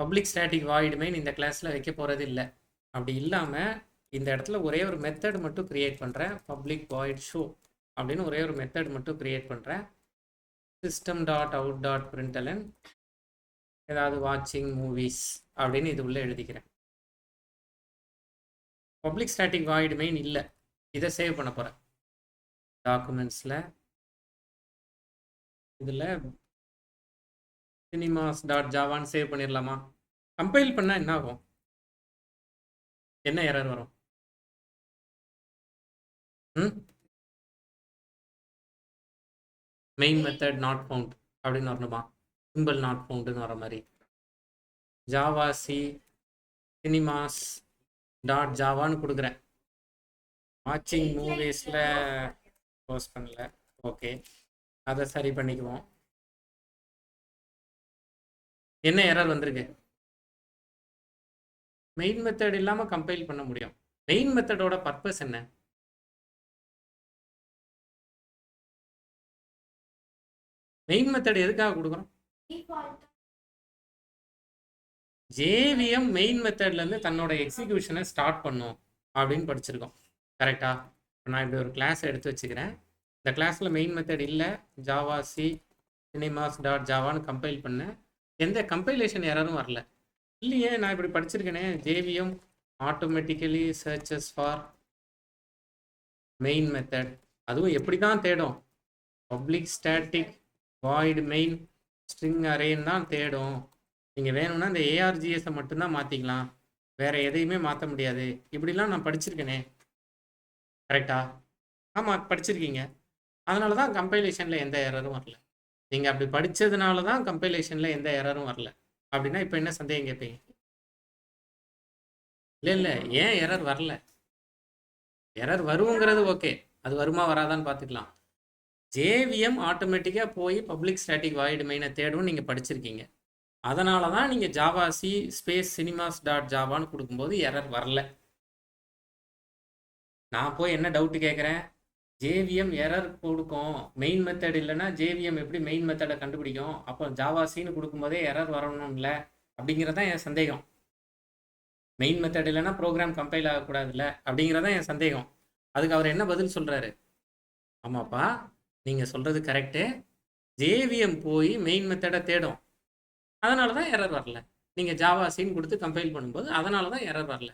Public static void main இந்த கிளாஸில் வைக்க போகிறது இல்லை. அப்படி இல்லாமல் இந்த இடத்துல ஒரே ஒரு மெத்தட் மட்டும் க்ரியேட் பண்ணுறேன். பப்ளிக் வாய்ட் ஷோ அப்படின்னு ஒரே ஒரு மெத்தட் மட்டும் க்ரியேட் பண்ணுறேன். system.out.println ஏதாவது வாட்சிங் மூவிஸ் அப்படின்னு இது உள்ளே எழுதிக்கிறேன். பப்ளிக் ஸ்டாட்டிக் வாய்டு மெயின் இல்லை. இதை சேவ் பண்ண போகிறேன். டாக்குமெண்ட்ஸில் இதில் cinemas.javaன்னு சேவ் பண்ணிடலாமா? கம்பைல் பண்ணால் என்ன ஆகும்? என்ன எரர் வரும்? மெயின் மெத்தட் நாட் ஃபவுண்ட் அப்படின்னு வரணுமா? சிம்பிள் நாட் ஃபவுண்டுன்னு வர மாதிரி ஜாவா சி சினிமாஸ் டாட் ஜாவான்னு கொடுக்குறேன். வாட்சிங் மூவிஸில் போஸ்ட் பண்ணல. ஓகே, அதை சரி பண்ணிக்குவோம். என்ன எரர் வந்திருக்கு? மெயின் மெத்தட் இல்லாமல் கம்பைல் பண்ண முடியும். மெயின் மெத்தடோட பர்பஸ் என்ன? மெயின் மெத்தட் எதுக்காக கொடுக்குறோம்? ஜேவிஎம் மெயின் மெத்தட்லேருந்து தன்னோட எக்ஸிக்யூஷனை ஸ்டார்ட் பண்ணும் அப்படின்னு படிச்சிருக்கோம். கரெக்டா? நான் இப்படி ஒரு கிளாஸ் எடுத்து வச்சுக்கிறேன். இந்த கிளாஸில் மெயின் மெத்தட் இல்லை. ஜாவா சி cinemas.javaன்னு கம்பைல் பண்ணேன். எந்த கம்பைலேஷன் எரரும் வரல. இல்லையே, நான் இப்படி படிச்சிருக்கேனே. JVM automatically searches for main method. அதுவும் எப்படி தான் தேடும்? Public static void main string அரேன்னு தான் தேடும். நீங்கள் வேணும்னா இந்த ஏஆர்ஜிஎஸை மட்டும்தான் மாற்றிக்கலாம், வேறு எதையுமே மாற்ற முடியாது. இப்படிலாம் நான் படிச்சிருக்கேனே. கரெக்டா? ஆமாம், படிச்சிருக்கீங்க. அதனால தான் கம்பைலேஷனில் எந்த எரரும் வரல. நீங்கள் அப்படி படித்ததுனால தான் கம்பைலேஷனில் எந்த எரரும் வரல. அப்படின்னா இப்போ என்ன சந்தேகம் கேட்பீங்க? இல்லை, ஏன் எரர் வரல? எரர் வருங்கிறது ஓகே, அது வருமா வராதான்னு பார்த்துக்கலாம். ஜேவிஎம் ஆட்டோமேட்டிக்காக போய் பப்ளிக் ஸ்டாட்டிக் வாய்டு மெயினை தேடும் நீங்கள் படிச்சிருக்கீங்க. அதனால தான் நீங்கள் ஜாவா சி ஸ்பேஸ் cinemas.javaன்னு கொடுக்கும்போது எரர் வரல. நான் போய் என்ன டவுட்டு கேட்குறேன்? ஜேவிஎம் எரர் கொடுக்கும், மெயின் மெத்தட் இல்லைன்னா ஜேவிஎம் எப்படி மெயின் மெத்தடை கண்டுபிடிக்கும்? அப்போ ஜாவா சின்னு கொடுக்கும்போதே எரர் வரணும்ல அப்படிங்கிறதான் என் சந்தேகம். மெயின் மெத்தட் இல்லைன்னா ப்ரோக்ராம் கம்பைல் ஆகக்கூடாதுல்ல அப்படிங்கிறதான் என் சந்தேகம். அதுக்கு அவர் என்ன பதில் சொல்கிறாரு? ஆமாப்பா, நீங்கள் சொல்கிறது கரெக்டு. ஜேவிஎம் போய் மெயின் மெத்தடை தேடும், அதனால தான் எரர் வரல. நீங்கள் ஜாவா சின்னு கொடுத்து கம்பைல் பண்ணும்போது அதனால தான் எரர் வரல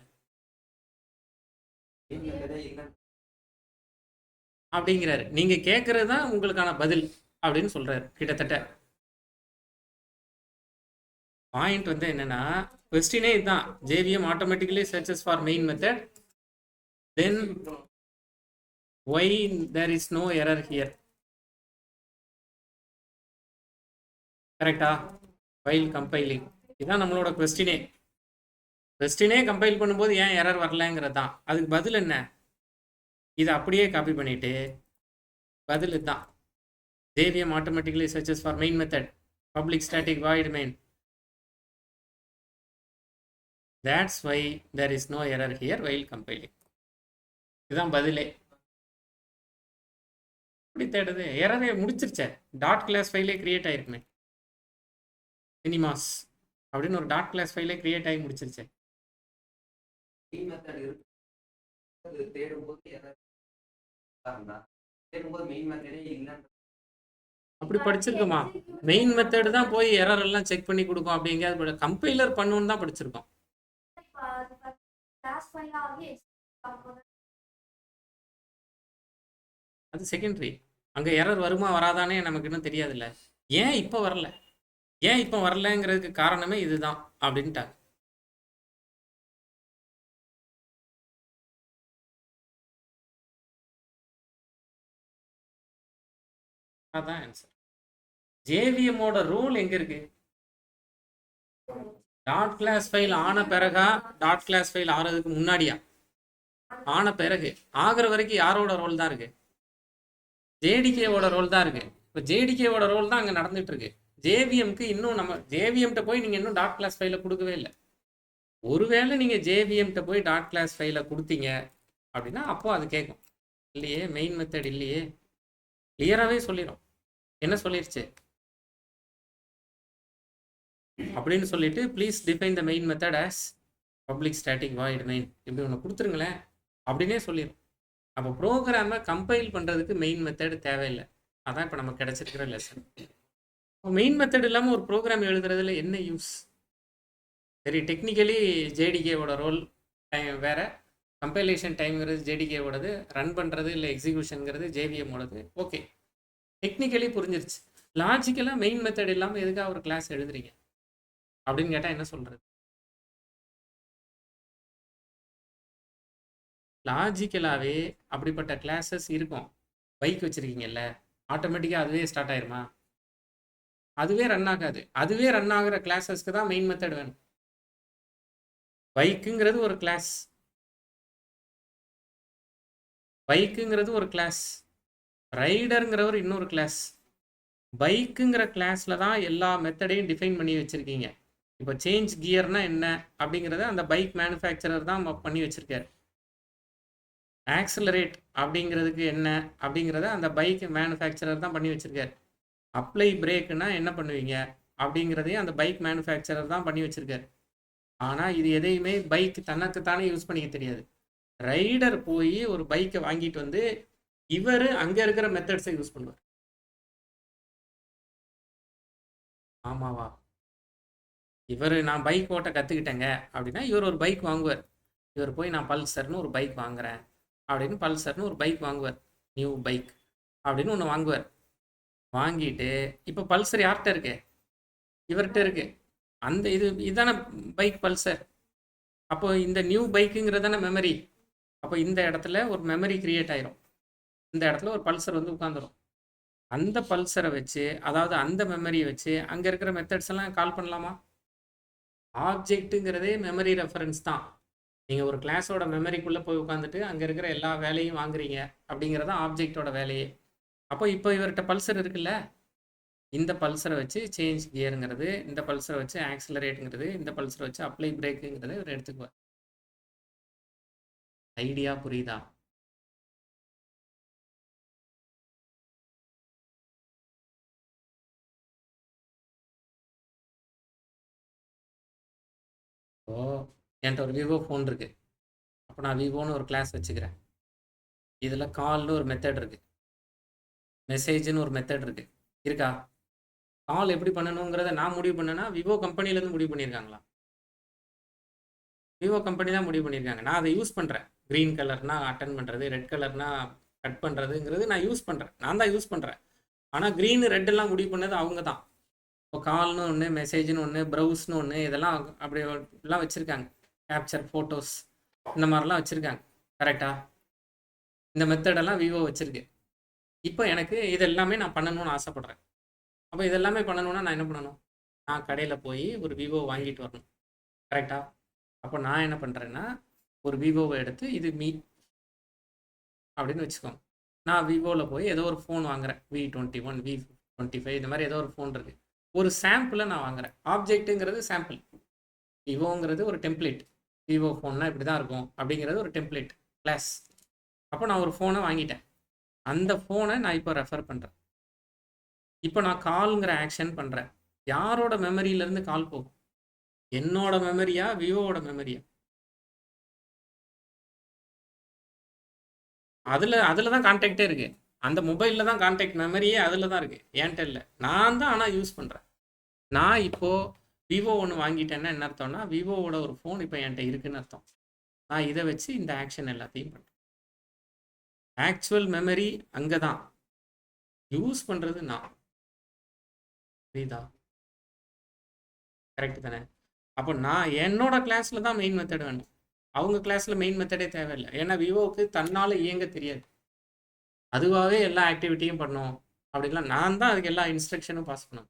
அப்படிங்கிறாரு. நீங்கள் கேட்குறது தான் உங்களுக்கான பதில் அப்படின்னு சொல்கிறாரு. கிட்டத்தட்ட பாயிண்ட் வந்து என்னன்னா, கொஸ்டினே இதுதான். JVM automatically searches for main method, then why there is no error here. கரெக்டா? வைல் கம்பைலிங், இதுதான் நம்மளோட கொஸ்டினே. கம்பைல் பண்ணும்போது ஏன் எரர் வரலங்கிறது தான். அதுக்கு பதில் என்ன? இதை அப்படியே காப்பி பண்ணிட்டு பதில் இதுதான். JVM automatically searches for main method, public static void main, that's why there is no error here while compiling. இதுதான் பதிலே. இப்படி தேடுது, எரரே முடிச்சிருச்சே. டாட் கிளாஸ் ஃபைலே கிரியேட் ஆயிருக்குமே. சினிமாஸ் அப்படின்னு ஒரு டாட் கிளாஸ் ஃபைலே கிரியேட் ஆகி முடிச்சிருச்சே. அப்படி படிச்சிருக்கோமா? மெயின் மெத்தட் தான் போய் எரர் எல்லாம் செக் பண்ணி கொடுக்கும். அப்படி எங்கேயாவது கம்பைலர் பண்ணுன்னு தான் படிச்சிருக்கோம். அது செகண்டரி. அங்கே எரர் வருமா வராதானே நமக்கு இன்னும் தெரியாதுல்ல. ஏன் இப்போ வரல? ஏன் இப்போ வரலங்கிறதுக்கு காரணமே இதுதான் அப்படின்ட்டாங்க. அதான் ஆன்சர். ஜேவிஎம்மோட ரூல் எங்க இருக்கு? டாட் கிளாஸ் ஃபைல் ஆன பிறகா, டாட் கிளாஸ் ஃபைல் ஆகிறதுக்கு முன்னாடியா? ஆன பிறகு. ஆகிற வரைக்கும் யாரோட ரோல் தான் இருக்கு? ஜேடிகேவோட ரோல் தான் இருக்கு. இப்போ ஜேடிகேவோட ரோல் தான் அங்கே நடந்துட்டு இருக்கு. ஜேவிஎம்க்கு இன்னும் நம்ம ஜேவிஎம்கிட்ட போய் நீங்கள் இன்னும் டாட் கிளாஸ் ஃபைலை கொடுக்கவே இல்லை. ஒருவேளை நீங்கள் ஜேவிஎம்கிட்ட போய் டாட் கிளாஸ் ஃபைலை கொடுத்தீங்க அப்படின்னா அப்போ அது கேட்கும். இல்லையே, மெயின் மெத்தட் இல்லையே. கிளியராகவே சொல்லிடும். என்ன சொல்லிருச்சு? அப்படின்னு சொல்லிட்டு please define the main method as public static void main இப்படி ஒன்று கொடுத்துருங்களேன் அப்படின்னே சொல்லிடும். அப்போ ப்ரோக்ராமை கம்பைல் பண்ணுறதுக்கு மெயின் மெத்தட் தேவையில்லை. அதான் இப்போ நமக்கு கிடைச்சிருக்கிற லெசன். மெயின் மெத்தட் இல்லாமல் ஒரு ப்ரோக்ராம் எழுதுறதுல என்ன யூஸ்? சரி, டெக்னிக்கலி ஜேடிகேவோட ரோல் டைம் வேறு, கம்பைலேஷன் டைம்ங்கிறது ஜேடிகேவோடது, ரன் பண்ணுறது இல்லை எக்ஸிக்யூஷனுங்கிறது ஜேவிஎம்மோடது. ஓகே, டெக்னிக்கலி புரிஞ்சிருச்சு. லாஜிக்கலாக மெயின் மெத்தட் இல்லாமல் எதுக்காக ஒரு கிளாஸ் எழுதுறீங்க அப்படின்னு கேட்டால் என்ன சொல்கிறது? லாஜிக்கலாகவே அப்படிப்பட்ட கிளாஸஸ் இருக்கும். பைக் வச்சுருக்கீங்கல்ல, ஆட்டோமேட்டிக்காக அதுவே ஸ்டார்ட் ஆயிருமா? அதுவே ரன் ஆகாது. அதுவே ரன் ஆகிற கிளாஸஸ்க்கு தான் மெயின் மெத்தட் வேணும். பைக்குங்கிறது ஒரு கிளாஸ், பைக்குங்கிறது ஒரு கிளாஸ், ரைடருங்கிறவர் இன்னொரு கிளாஸ். பைக்குங்கிற கிளாஸில் தான் எல்லா மெத்தடையும் டிஃபைன் பண்ணி வச்சுருக்கீங்க. இப்போ சேஞ்ச் கியர்னா என்ன அப்படிங்கிறத அந்த பைக் மேனுஃபேக்சரர் தான் பண்ணி வச்சுருக்காரு. ஆக்சிலரேட் அப்படிங்கிறதுக்கு என்ன அப்படிங்கிறத அந்த பைக் மேனுஃபேக்சரர் தான் பண்ணி வச்சுருக்காரு. அப்ளை பிரேக்குன்னா என்ன பண்ணுவீங்க அப்படிங்கிறதையும் அந்த பைக் மேனுஃபேக்சரர் தான் பண்ணி வச்சுருக்காரு. ஆனால் இது எதையுமே பைக் தனக்குத்தானே யூஸ் பண்ணிக்க தெரியாது. ரைடர் போய் ஒரு பைக்கை வாங்கிட்டு வந்து இவர் அங்கே இருக்கிற மெத்தட்ஸை யூஸ் பண்ணுவார். ஆமாவா? இவர் நான் பைக் ஓட்ட கற்றுக்கிட்டேங்க அப்படின்னா இவர் ஒரு பைக் வாங்குவார். இவர் போய் நான் பல்சர்னு ஒரு பைக் வாங்குறேன் அப்படின்னு பல்சர்னு ஒரு பைக் வாங்குவார். நியூ பைக் அப்படின்னு ஒன்று வாங்குவார். வாங்கிட்டு இப்போ பல்சர் யார்கிட்ட இருக்கு? இவர்கிட்ட இருக்கு. அந்த இதான பைக் பல்சர். அப்போ இந்த நியூ பைக்குங்கிறதான மெமரி. அப்போ இந்த இடத்துல ஒரு மெமரி கிரியேட் ஆயிரும். இந்த இடத்துல ஒரு பல்சர் வந்து உட்காந்துரும். அந்த பல்சரை வச்சு, அதாவது அந்த மெமரியை வச்சு அங்கே இருக்கிற மெத்தட்ஸ் எல்லாம் கால் பண்ணலாமா? ஆப்ஜெக்ட்டுங்கிறதே மெமரி ரெஃபரன்ஸ் தான். நீங்கள் ஒரு கிளாஸோட மெமரிக்குள்ளே போய் உட்காந்துட்டு அங்கே இருக்கிற எல்லா வேலையும் வாங்குறீங்க அப்படிங்கிறத ஆப்ஜெக்டோட வேலையே. அப்போ இப்போ இவர்கிட்ட பல்சர் இருக்குல்ல, இந்த பல்சரை வச்சு சேஞ்ச் கியருங்கிறது, இந்த பல்சரை வச்சு ஆக்சிலரேட்டுங்கிறது, இந்த பல்சரை வச்சு அப்ளை பிரேக்குங்கிறத இவர் எடுத்துக்குவார். ஐடியா புரியுதா? ஓ, என்கிட்ட ஒரு விவோ ஃபோன் இருக்கு. அப்போ நான் விவோன்னு ஒரு கிளாஸ் வச்சுக்கிறேன். இதில் கால்னு ஒரு மெத்தட் இருக்கு, மெசேஜ்னு ஒரு மெத்தட் இருக்கு. இருக்கா? கால் எப்படி பண்ணணுங்கிறத நான் முடிவு பண்ணேன்னா விவோ கம்பெனிலேருந்து முடிவு பண்ணியிருக்காங்களா? விவோ கம்பெனி தான் முடிவு பண்ணியிருக்காங்க. நான் அதை யூஸ் பண்ணுறேன். க்ரீன் கலர்னா அட்டன் பண்ணுறது, ரெட் கலர்னா கட் பண்ணுறதுங்கிறது நான் யூஸ் பண்ணுறேன். நான் தான் யூஸ் பண்ணுறேன். ஆனால் க்ரீன் ரெட்டெல்லாம் முடிவு பண்ணது அவங்க தான். இப்போ கால்னு ஒன்று, மெசேஜ்னு ஒன்று, ப்ரௌஸ்னு ஒன்று, இதெல்லாம் அப்படி எல்லாம் வச்சுருக்காங்க. கேப்சர் ஃபோட்டோஸ் இந்த மாதிரிலாம் வச்சுருக்காங்க. கரெக்டாக? இந்த மெத்தடெல்லாம் விவோ வச்சுருக்கு. இப்போ எனக்கு இது எல்லாமே நான் பண்ணணும்னு ஆசைப்பட்றேன். அப்போ இதெல்லாமே பண்ணணும்னா நான் என்ன பண்ணணும்? நான் கடையில் போய் ஒரு விவோ வாங்கிட்டு வரணும். கரெக்டாக? அப்போ நான் என்ன பண்ணுறேன்னா, ஒரு விவோவை எடுத்து இது மீ அப்படின்னு வச்சுக்கோங்க. நான் விவோவில் போய் ஏதோ ஒரு ஃபோன் வாங்குறேன். V21, V25 இந்த மாதிரி ஏதோ ஒரு ஃபோன் இருக்குது. ஒரு சாம்பிளை நான் வாங்குறேன். ஆப்ஜெக்ட்டுங்கிறது சாம்பிள், விவோங்கிறது ஒரு டெம்ப்ளேட். விவோ ஃபோன்னா இப்படி தான் இருக்கும் அப்படிங்கிறது ஒரு டெம்ப்ளேட் கிளாஸ். அப்போ நான் ஒரு ஃபோனை வாங்கிட்டேன். அந்த ஃபோனை நான் இப்போ ரெஃபர் பண்ணுறேன். இப்போ நான் கால்ங்கிற ஆக்ஷன் பண்ணுறேன். யாரோட மெமரியிலேருந்து கால் போகும்? என்னோட மெமரியா, விவோவோட மெமரியா? அதில் தான் கான்டாக்டே இருக்குது. அந்த மொபைலில் தான் கான்டாக்ட் மெமரியே அதில் தான் இருக்குது. என்கிட்ட இல்லை. நான் தான் ஆனால் யூஸ் பண்ணுறேன். நான் இப்போது விவோ ஒன்று வாங்கிட்டேன்னா என்ன அர்த்தம்னா, விவோவோட ஒரு ஃபோன் இப்போ என்கிட்ட இருக்குன்னு அர்த்தம். நான் இதை வச்சு இந்த ஆக்ஷன் எல்லாத்தையும் பண்ணுறேன். ஆக்சுவல் மெமரி அங்கே தான், யூஸ் பண்ணுறது நான். புரியுதா? கரெக்ட் தானே? அப்போ நான் என்னோட கிளாஸில் தான் மெயின் மெத்தட் வேணும். அவங்க கிளாஸில் மெயின் மெத்தடே தேவையில்லை. ஏன்னா விவோவுக்கு தன்னால் இயங்க தெரியாது. அதுவாகவே எல்லா ஆக்டிவிட்டியும் பண்ணும் அப்படின்லாம் நான் தான் அதுக்கு எல்லா இன்ஸ்ட்ரக்ஷனும் பாஸ் பண்ணணும்.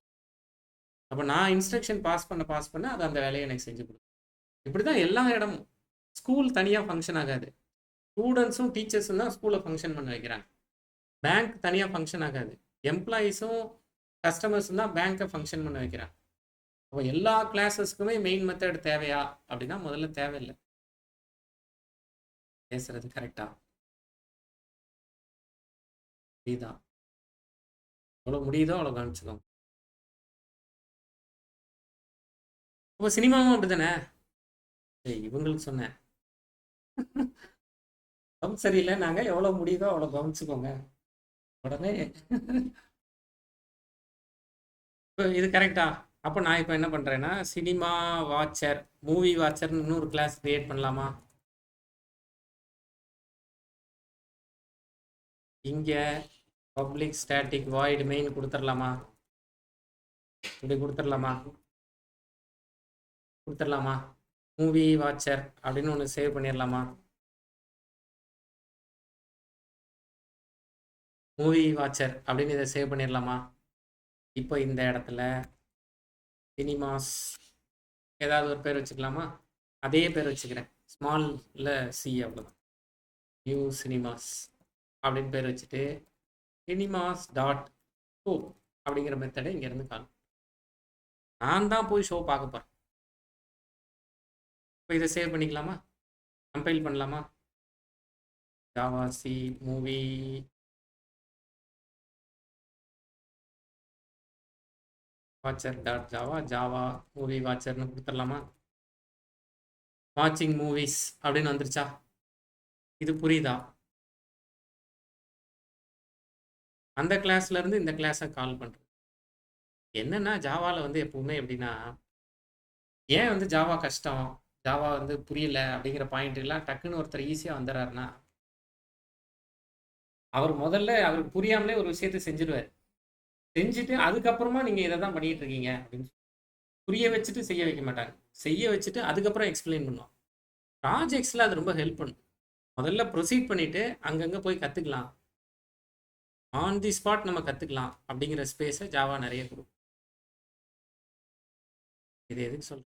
அப்போ நான் இன்ஸ்ட்ரக்ஷன் பாஸ் பண்ண அது அந்த வேலையை எனக்கு செஞ்சு கொடுக்கும். இப்படி தான் எல்லா இடமும். ஸ்கூல் தனியாக ஃபங்க்ஷன் ஆகாது. ஸ்டூடெண்ட்ஸும் டீச்சர்ஸும் தான் ஸ்கூலை ஃபங்க்ஷன் பண்ண வைக்கிறாங்க. பேங்க் தனியாக ஃபங்க்ஷன் ஆகாது. எம்ப்ளாயீஸும் கஸ்டமர்ஸும் தான் பேங்க்கை ஃபங்க்ஷன் பண்ண வைக்கிறாங்க. அப்போ எல்லா கிளாஸஸ்க்குமே மெயின் மெத்தட் தேவையா அப்படின்னா முதல்ல தேவையில்லை. பேசுறது கரெக்டா? புரியுதா? எவ்வளோ முடியுதோ அவ்வளோ கவனிச்சுக்கோங்க. அப்போ சினிமாவும் அப்படிதானே? ஏய், இவங்களுக்கு சொன்னேன். கவனம் சரியில்லை, நாங்க எவ்வளவு முடியுதோ அவ்வளவு கவனிச்சுக்கோங்க. உடனே இப்போ இது கரெக்டா? அப்போ நான் இப்போ என்ன பண்றேன்னா, சினிமா வாட்சர், மூவி வாட்சர்னு இன்னொரு கிளாஸ் கிரியேட் பண்ணலாமா? இங்க பப்ளிக் ஸ்டாட்டிக் வாய்டு மெயின் கொடுத்துடலாமா? இப்படி கொடுத்துடலாமா? கொடுத்துடலாமா? மூவி வாட்சர் அப்படின்னு ஒன்று சேவ் பண்ணிடலாமா? மூவி வாட்சர் அப்படின்னு இதை சேவ் பண்ணிடலாமா? இப்போ இந்த இடத்துல சினிமாஸ் ஏதாவது ஒரு பேர் வச்சுக்கலாமா? அதே பேர் வச்சுக்கிறேன், ஸ்மால்ல சி, அவ்வளோதான். நியூ சினிமாஸ் அப்படின்னு பேர் வச்சுட்டு சினிமாஸ் டாட் ஷோ அப்படிங்கிற மெத்தடை இங்கேருந்து கால். நான் தான் போய் ஷோ பார்க்க போகிறேன். இப்போ இதை சேவ் பண்ணிக்கலாமா? கம்பைல் பண்ணலாமா? Java C movie watcher dot Java, Java movie வாட்சர்னு கொடுத்துடலாமா? வாட்சிங் மூவிஸ் அப்படின்னு வந்துருச்சா? இது புரியுதா? அந்த கிளாஸ்ல இருந்து இந்த கிளாஸை கால் பண்ணுறது என்னன்னா, ஜாவாவில் வந்து எப்பவுமே எப்படின்னா, ஏன் வந்து ஜாவா கஷ்டம், ஜாவா வந்து புரியல அப்படிங்கிற பாயிண்ட் எல்லாம் டக்குன்னு ஒருத்தர் ஈஸியாக வந்துடுறாருன்னா, அவர் முதல்ல அவருக்கு புரியாமலே ஒரு விஷயத்தை செஞ்சிருவார். செஞ்சுட்டு அதுக்கப்புறமா நீங்கள் இதை தான் பண்ணிட்டு இருக்கீங்க அப்படின்னு புரிய வச்சுட்டு செய்ய வைக்க மாட்டாங்க. செய்ய வச்சுட்டு அதுக்கப்புறம் எக்ஸ்பிளைன் பண்ணுவோம். ப்ராஜெக்ட்ஸில் அது ரொம்ப ஹெல்ப் பண்ணும். முதல்ல ப்ரொசீட் பண்ணிட்டு அங்கங்கே போய் கற்றுக்கலாம், ஆன் தி ஸ்பாட் நம்ம கற்றுக்கலாம் அப்படிங்கிற ஸ்பேஸை ஜாவா நிறைய கொடுக்கும். இது எதுக்கு சொல்கிறேன்?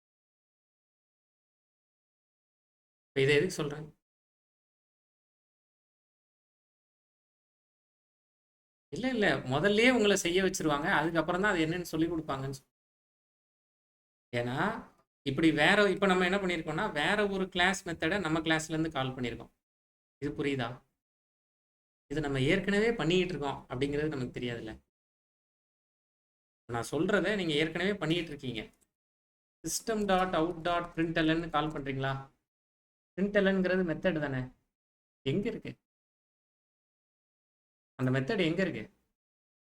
இப்போ இதை எதுக்கு சொல்கிறேன்? இல்லை இல்லை, முதல்லயே உங்களை செய்ய வச்சிருவாங்க, அதுக்கப்புறம் தான் அது என்னன்னு சொல்லி கொடுப்பாங்கன்னு ஏன்னா இப்படி வேற இப்போ நம்ம என்ன பண்ணியிருக்கோம்னா, வேற ஒரு கிளாஸ் மெத்தடை நம்ம கிளாஸ்லேருந்து கால் பண்ணியிருக்கோம். இது புரியுதா? இது நம்ம ஏற்கனவே பண்ணிக்கிட்டு இருக்கோம் அப்படிங்கிறது நமக்கு தெரியாதுல்ல. நான் சொல்கிறத நீங்கள் ஏற்கனவே பண்ணிக்கிட்டு இருக்கீங்க. சிஸ்டம் டாட் அவுட் டாட் பிரிண்டெல்னு கால் பண்ணுறீங்களா? பிரிண்டெல்ங்கிறது மெத்தட் தானே? எங்கே இருக்கு அந்த மெத்தட்? எங்கே இருக்கு?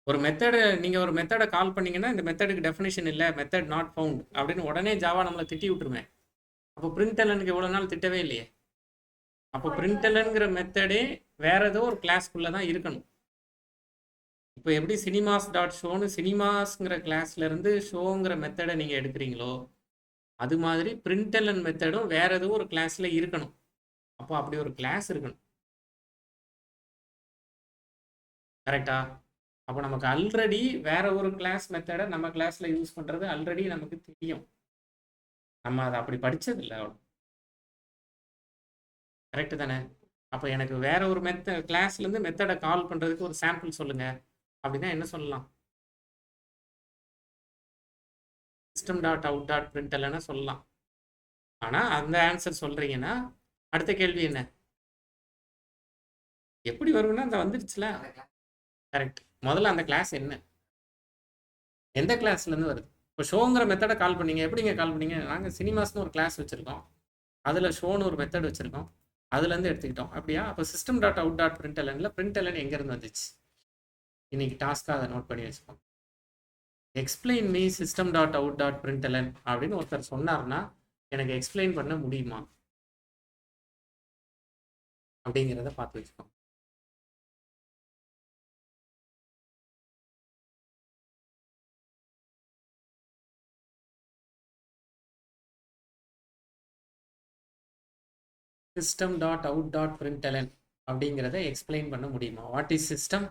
ஒரு மெத்தடு, நீங்கள் ஒரு மெத்தடை கால் பண்ணீங்கன்னா இந்த மெத்தடுக்கு டெஃபினேஷன் இல்லை, மெத்தட் நாட் ஃபவுண்ட் அப்படின்னு உடனே ஜாவா நம்மளை திட்டி விட்டுருமே. அப்போ பிரிண்டெல்னுக்கு எவ்வளோ நாள் திட்டவே இல்லையே. அப்போ பிரிண்டெல்ங்கிற மெத்தடே வேற ஏதோ ஒரு கிளாஸ்க்குள்ளே தான் இருக்கணும். இப்போ எப்படி சினிமாஸ் டாட் ஷோன்னு சினிமாஸ்ங்கிற கிளாஸ்ல இருந்து ஷோங்கிற மெத்தடை நீங்கள் எடுக்கிறீங்களோ, அது மாதிரி பிரிண்டெல்லன் மெத்தடும் வேற ஏதோ ஒரு கிளாஸ்ல இருக்கணும். அப்போ அப்படி ஒரு கிளாஸ் இருக்கணும். கரெக்டா? அப்போ நமக்கு ஆல்ரெடி வேற ஒரு கிளாஸ் மெத்தடை நம்ம கிளாஸ்ல யூஸ் பண்றது ஆல்ரெடி நமக்கு தெரியும். நம்ம அதை அப்படி படிச்சது இல்லை. கரெக்டு தானே? அப்போ எனக்கு வேற ஒரு கிளாஸ்ல இருந்து மெத்தடை கால் பண்றதுக்கு ஒரு சாம்பிள் சொல்லுங்க அப்படின்னா என்ன சொல்லலாம்? சிஸ்டம் டாட் அவுட் டாட் பிரிண்டெல்னா சொல்லலாம். ஆனால் அந்த ஆன்சர் சொல்றீங்கன்னா அடுத்த கேள்வி என்ன? எப்படி வரும்னா அந்த வந்துருச்சுல. கரெக்ட். முதல்ல அந்த கிளாஸ் என்ன, எந்த கிளாஸ்லேருந்து வருது? இப்போ ஷோங்கிற மெத்தடை கால் பண்ணீங்க, எப்படிங்க கால் பண்ணீங்க? நாங்கள் சினிமாஸ்னு ஒரு கிளாஸ் வச்சுருக்கோம், அதில் ஷோன்னு ஒரு மெத்தட் வச்சுருக்கோம், அதுலேருந்து எடுத்துக்கிட்டோம். அப்படியா? அப்போ சிஸ்டம் டாட் அவுட் டாட் பிரிண்டெல்லனில் பிரிண்டெல்லன் எங்கேருந்து வந்துச்சு? இன்னைக்கு டாஸ்க்காக அதை நோட் பண்ணி வச்சுக்கோங்க. Explain me system dot out dot println அப்படின்னு ஒருத்தர் சொன்னார்னா எனக்கு எக்ஸ்பிளைன் பண்ண முடியுமா அப்படிங்கிறத பார்த்து வச்சுக்கோங்க. System dot out dot println அப்படிங்கிறத எக்ஸ்பிளைன் பண்ண முடியுமா? What is system,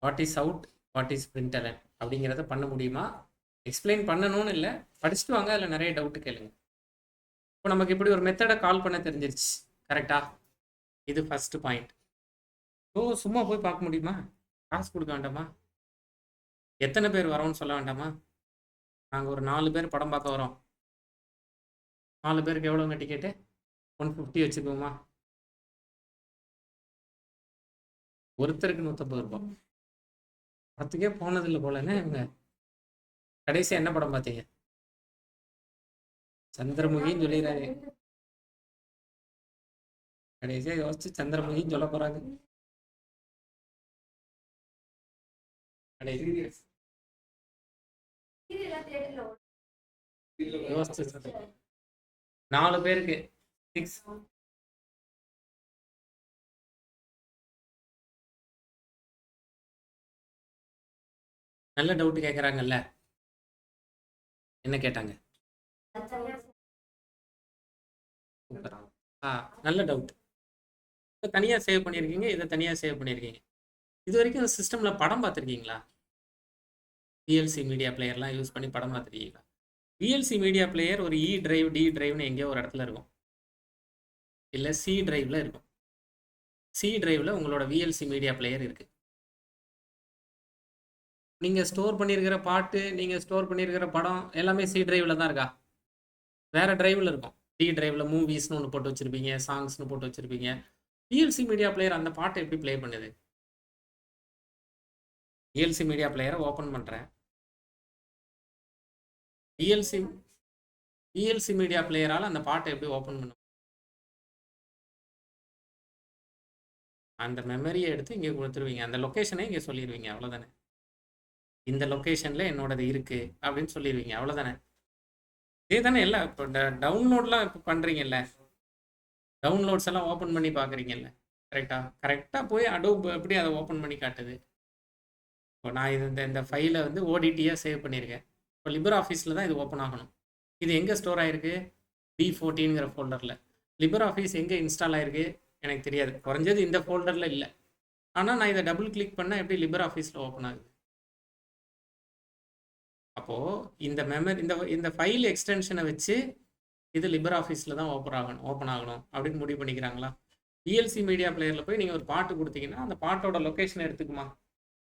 what is out, what is println அப்படிங்கிறத பண்ண முடியுமா? எக்ஸ்பிளைன் பண்ணணும்னு இல்லை, படிச்சுட்டு வாங்க, அதில் நிறைய டவுட்டு கேளுங்க. இப்போ நமக்கு இப்படி ஒரு மெத்தடை கால் பண்ண தெரிஞ்சிருச்சு. கரெக்டா? இது ஃபர்ஸ்ட் பாயிண்ட். ஸோ சும்மா போய் பார்க்க முடியுமா? காசு கொடுக்க வேண்டாமா? எத்தனை பேர் வரோம்னு சொல்ல வேண்டாமா? நாங்கள் ஒரு 4 பேர் படம் பார்க்க வரோம். 4 பேருக்கு எவ்வளோங்க டிக்கெட்டு? 150 வச்சுக்குவோமா? ஒருத்தருக்கு 150 ரூபாய். படத்துக்கே போனதில்லை போலன்னு இவங்க. கடைசியாக என்ன படம் பார்த்தீங்க? சந்திரமுகின்னு சொல்லிடுறாரு. கடைசியா யோசிச்சு சந்திரமுகின்னு சொல்ல போறாங்க. கடைசி யோசிச்சு சொல்லுங்க. 4 பேருக்கு 6 நல்ல டவுட் கேட்குறாங்கல்ல. என்ன கேட்டாங்க? சூப்பரா. நல்ல டவுட். இதை தனியாக சேவ் பண்ணியிருக்கீங்க, இதை தனியாக சேவ் பண்ணியிருக்கீங்க. இது வரைக்கும் சிஸ்டமில் படம் பார்த்துருக்கீங்களா? விஎல்சி மீடியா பிளேயர்லாம் யூஸ் பண்ணி படம் பார்த்துருக்கீங்களா? விஎல்சி மீடியா பிளேயர் ஒரு இ டிரைவ் டி டிரைவ்னு எங்கேயோ ஒரு இடத்துல இருக்கும், இல்லை சி டிரைவில் இருக்கும். சி டிரைவில் உங்களோட விஎல்சி மீடியா பிளேயர் இருக்குது. நீங்கள் ஸ்டோர் பண்ணியிருக்கிற பாட்டு, நீங்கள் ஸ்டோர் பண்ணியிருக்கிற படம் எல்லாமே சி டிரைவில் தான் இருக்கா? வேறு டிரைவில் இருக்கும். டி டிரைவில் மூவிஸ்னு ஒன்று போட்டு வச்சுருப்பீங்க, சாங்ஸ்னு போட்டு வச்சுருப்பீங்க. விஎல்சி மீடியா பிளேயர் அந்த பாட்டை எப்படி ப்ளே பண்ணுது? விஎல்சி மீடியா பிளேயரை ஓப்பன் பண்ணுறேன். விஎல்சி மீடியா பிளேயரால் அந்த பாட்டை எப்படி ஓப்பன் பண்ணும்? அந்த மெமரியை எடுத்து இங்கே கொடுத்துருவீங்க, அந்த லொக்கேஷனை இங்கே சொல்லிடுவீங்க, அவ்வளோதானே. இந்த லொக்கேஷனில் என்னோடது இருக்குது அப்படின்னு சொல்லிடுவீங்க, அவ்வளோதானே. இதே தானே இல்லை. இப்போ டவுன்லோட்லாம் இப்போ பண்ணுறீங்கல்ல, டவுன்லோட்ஸ் எல்லாம் ஓப்பன் பண்ணி பார்க்குறீங்கல்ல, கரெக்டாக போய் அடோப் எப்படி அதை ஓப்பன் பண்ணி காட்டுது. இப்போ நான் இது இந்த ஃபைலை வந்து ஓடிடியாக சேவ் பண்ணியிருக்கேன். இப்போ லிபர் ஆஃபீஸில் தான் இது ஓப்பன் ஆகணும். இது எங்கே ஸ்டோர் ஆகிருக்கு? B14ங்கிற ஃபோல்டரில். லிபர் ஆஃபீஸ் எங்கே இன்ஸ்டால் ஆகிருக்கு எனக்கு தெரியாது, குறைஞ்சது இந்த ஃபோல்டரில் இல்லை. ஆனால் நான் இதை டபுள் கிளிக் பண்ணால் எப்படி லிபர் ஆஃபீஸில் ஓப்பன் ஆகுது? அப்போது இந்த மெமரி இந்த ஃபைல் எக்ஸ்டென்ஷனை வச்சு இது லிபர் ஆஃபீஸில் தான் ஓப்பன் ஆகணும் அப்படின்னு முடிவு பண்ணிக்கிறாங்களா? விஎல்சி மீடியா பிளேயரில் போய் நீங்கள் ஒரு பாட்டு கொடுத்தீங்கன்னா அந்த பாட்டோட லொக்கேஷனை எடுத்துக்குமா?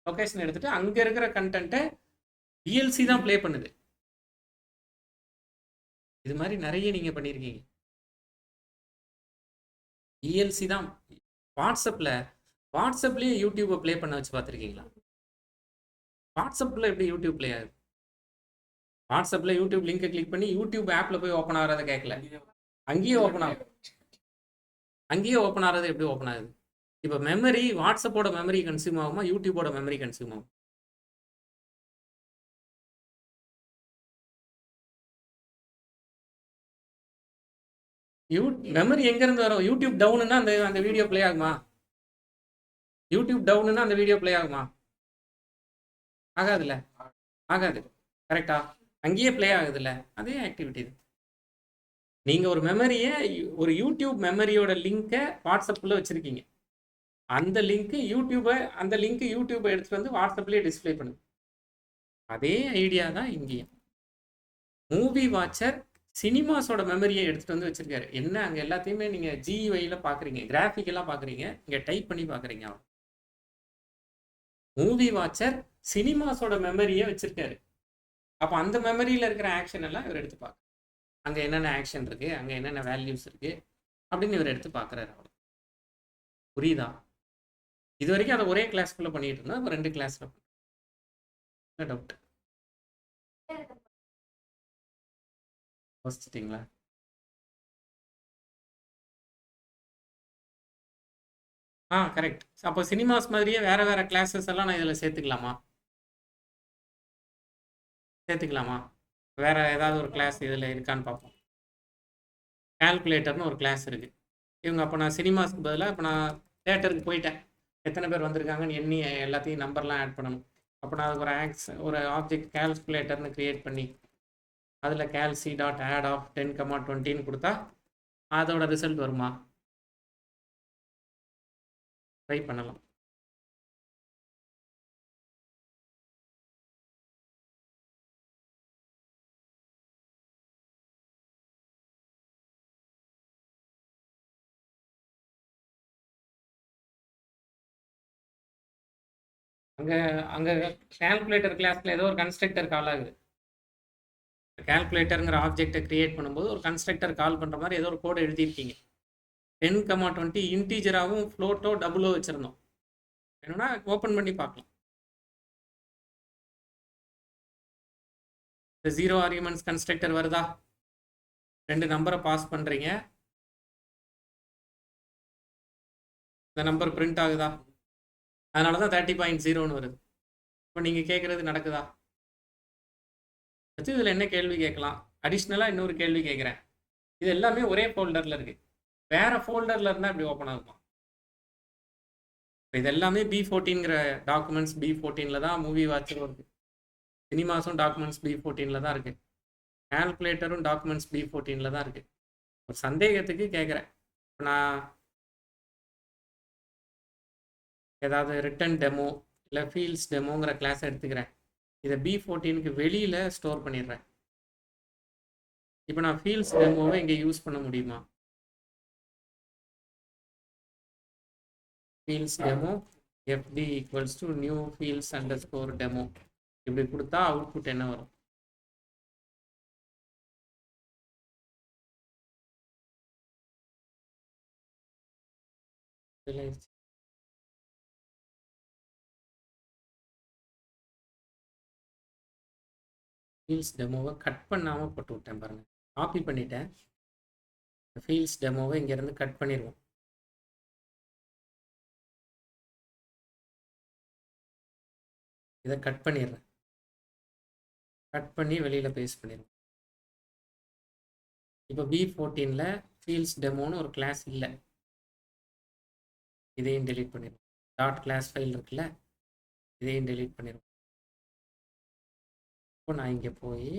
லொக்கேஷன் எடுத்துகிட்டு அங்கே இருக்கிற கண்டென்ட்டை விஎல்சி தான் ப்ளே பண்ணுது. இது மாதிரி நிறைய நீங்கள் பண்ணியிருக்கீங்க. விஎல்சி தான். வாட்ஸ்அப்லேயே யூடியூப்பை ப்ளே பண்ண வச்சு பார்த்துருக்கீங்களா? வாட்ஸ்அப்பில் எப்படி யூடியூப் ப்ளே ஆகுது? வாட்ஸ்அப்பில் யூடியூப் லிங்கை கிளிக் பண்ணி யூடியூப் ஆப்பில் போய் ஓப்பன் ஆகிறத கேட்கல, அங்கேயே ஓப்பன் ஆகுது. அங்கேயே ஓப்பன் ஆகிறது எப்படி ஓப்பன் ஆகுது? இப்போ மெமரி வாட்ஸ்அப்போட மெமரி கன்சியூம் ஆகுமா, யூடியூபோட மெமரி கன்சியூம் ஆகும்? மெமரி எங்கேருந்து வரும்? யூடியூப் டவுனுன்னா அந்த வீடியோ ப்ளே ஆகுமா? யூடியூப் டவுனுன்னா அந்த வீடியோ ப்ளே ஆகுமா? ஆகாதுல்ல, ஆகாது. கரெக்டா? அங்கேயே ப்ளே ஆகுதுல்ல, அதே ஆக்டிவிட்டி இது. நீங்கள் ஒரு மெமரியை, ஒரு யூடியூப் மெமரியோட லிங்கை வாட்ஸ்அப்பில் வச்சுருக்கீங்க. அந்த லிங்க்கு யூடியூப்பை எடுத்துகிட்டு வந்து வாட்ஸ்அப்லேயே டிஸ்பிளே பண்ணுது. அதே ஐடியா தான் இங்கேயும். மூவி வாட்சர் சினிமாஸோட மெமரியை எடுத்துகிட்டு வந்து வச்சுருக்காரு. என்ன அங்கே எல்லாத்தையுமே நீங்கள் ஜிஒயில் பார்க்குறீங்க, கிராஃபிக்கெல்லாம் பார்க்குறீங்க, இங்கே டைப் பண்ணி பார்க்குறீங்க. மூவி வாட்சர் சினிமாஸோட மெமரியை வச்சுருக்காரு. அப்போ அந்த மெமரியில் இருக்கிற ஆக்ஷன் எல்லாம் இவர் எடுத்து பார்க்க, அங்கே என்னென்ன ஆக்ஷன் இருக்குது, அங்கே என்னென்ன வேல்யூஸ் இருக்குது அப்படின்னு இவர் எடுத்து பார்க்குறாரு. அவ்வளோ புரியுதா? இது வரைக்கும் அதை ஒரே கிளாஸ்க்குள்ளே பண்ணிட்டு இருந்தா, இப்போ 2 கிளாஸில் டவுட் யோசிச்சிட்டிங்களா? கரெக்ட். அப்போ சினிமாஸ் மாதிரியே வேறு வேறு கிளாஸஸ் எல்லாம் நான் இதில் சேர்த்துக்கலாமா? வேறு ஏதாவது ஒரு கிளாஸ் இதில் இருக்கான்னு பார்ப்போம். கால்குலேட்டர்னு ஒரு கிளாஸ் இருக்குது. இவங்க அப்போ நான் சினிமாஸ்க்கு பதிலாக இப்போ நான் தேட்டருக்கு போயிட்டேன், எத்தனை பேர் வந்திருக்காங்கன்னு எண்ணி எல்லாத்தையும் நம்பர்லாம் ஆட் பண்ணணும். அப்போ நான் அதுக்கு ஒரு ஆப்ஜெக்ட் கால்குலேட்டர்னு க்ரியேட் பண்ணி அதில் calc டாட் ஆட் ஆஃப் 10,20ன்னு கொடுத்தா அதோட ரிசல்ட் வருமா? ட்ரை பண்ணலாம். அங்கே கால்குலேட்டர் கிளாஸில் ஏதோ ஒரு கன்ஸ்ட்ரக்டர் கால் ஆகுது. கால்குலேட்டருங்கிற ஆப்ஜெக்டை க்ரியேட் பண்ணும்போது ஒரு கன்ஸ்ட்ரக்டர் கால் பண்ணுற மாதிரி ஏதோ ஒரு கோடு எழுதியிருக்கீங்க. 10,20 இன்டீஜராகவும் ஃப்ளோட்டோ டபுளோ வச்சுருந்தோம். வேணும்னா ஓப்பன் பண்ணி பார்க்கலாம். இந்த 0 ஆர்குமெண்ட்ஸ் கன்ஸ்ட்ரக்டர் வருதா? 2 நம்பரை பாஸ் பண்ணுறீங்க. இந்த நம்பர் பிரிண்ட் ஆகுதா? அதனால தான் 30.0ன்னு வருது. இப்போ நீங்கள் கேட்குறது நடக்குதா? அடுத்து இதில் என்ன கேள்வி கேட்கலாம்? அடிஷ்னலாக இன்னொரு கேள்வி கேட்குறேன். இது எல்லாமே ஒரே ஃபோல்டரில் இருக்குது. வேறு ஃபோல்டரில் இருந்தால் இப்படி ஓப்பன் ஆகுமா? இது எல்லாமே B14ங்கிற டாக்குமெண்ட்ஸ் B14ல் தான் மூவி வாட்சரும் இருக்குது. சினிமாஸும் டாக்குமெண்ட்ஸ் B14ல் தான் இருக்குது. கால்குலேட்டரும் டாக்குமெண்ட்ஸ் B14ல் தான் இருக்குது. ஒரு சந்தேகத்துக்கு கேட்குறேன். இப்போ நான் ஏதாவது ரிட்டன் டெமோ இல்லை ஃபீல்ட்ஸ் டெமோங்கிற கிளாஸ் எடுத்துக்கிறேன். இதை B14க்கு வெளியில் ஸ்டோர் பண்ணிடுறேன். இப்போ நான் ஃபீல்ட்ஸ் டெமோவை இங்கே யூஸ் பண்ண முடியுமா? Fields demo FD equals to new fields underscore demo இப்படி கொடுத்தா அவுட்புட் என்ன வரும்? ஃபீல்ட்ஸ் டெமோவை கட் பண்ணாமல் போட்டு விட்டேன் பாருங்கள். காப்பி பண்ணிட்டேன். ஃபீல்ட்ஸ் டெமோவை இங்கேருந்து கட் பண்ணிடுவோம். இதை கட் பண்ணிடுறேன். கட் பண்ணி வெளியில் பேஸ்ட் பண்ணிடுவோம். இப்போ B14ல் ஃபீல்ட்ஸ் டெமோன்னு ஒரு கிளாஸ் இல்லை. இதையும் டெலீட் பண்ணிடுவோம். டாட் கிளாஸ் ஃபைல் இருக்குல்ல, இதையும் டெலீட் பண்ணிடுவோம். இப்போ நான் இங்கே போய்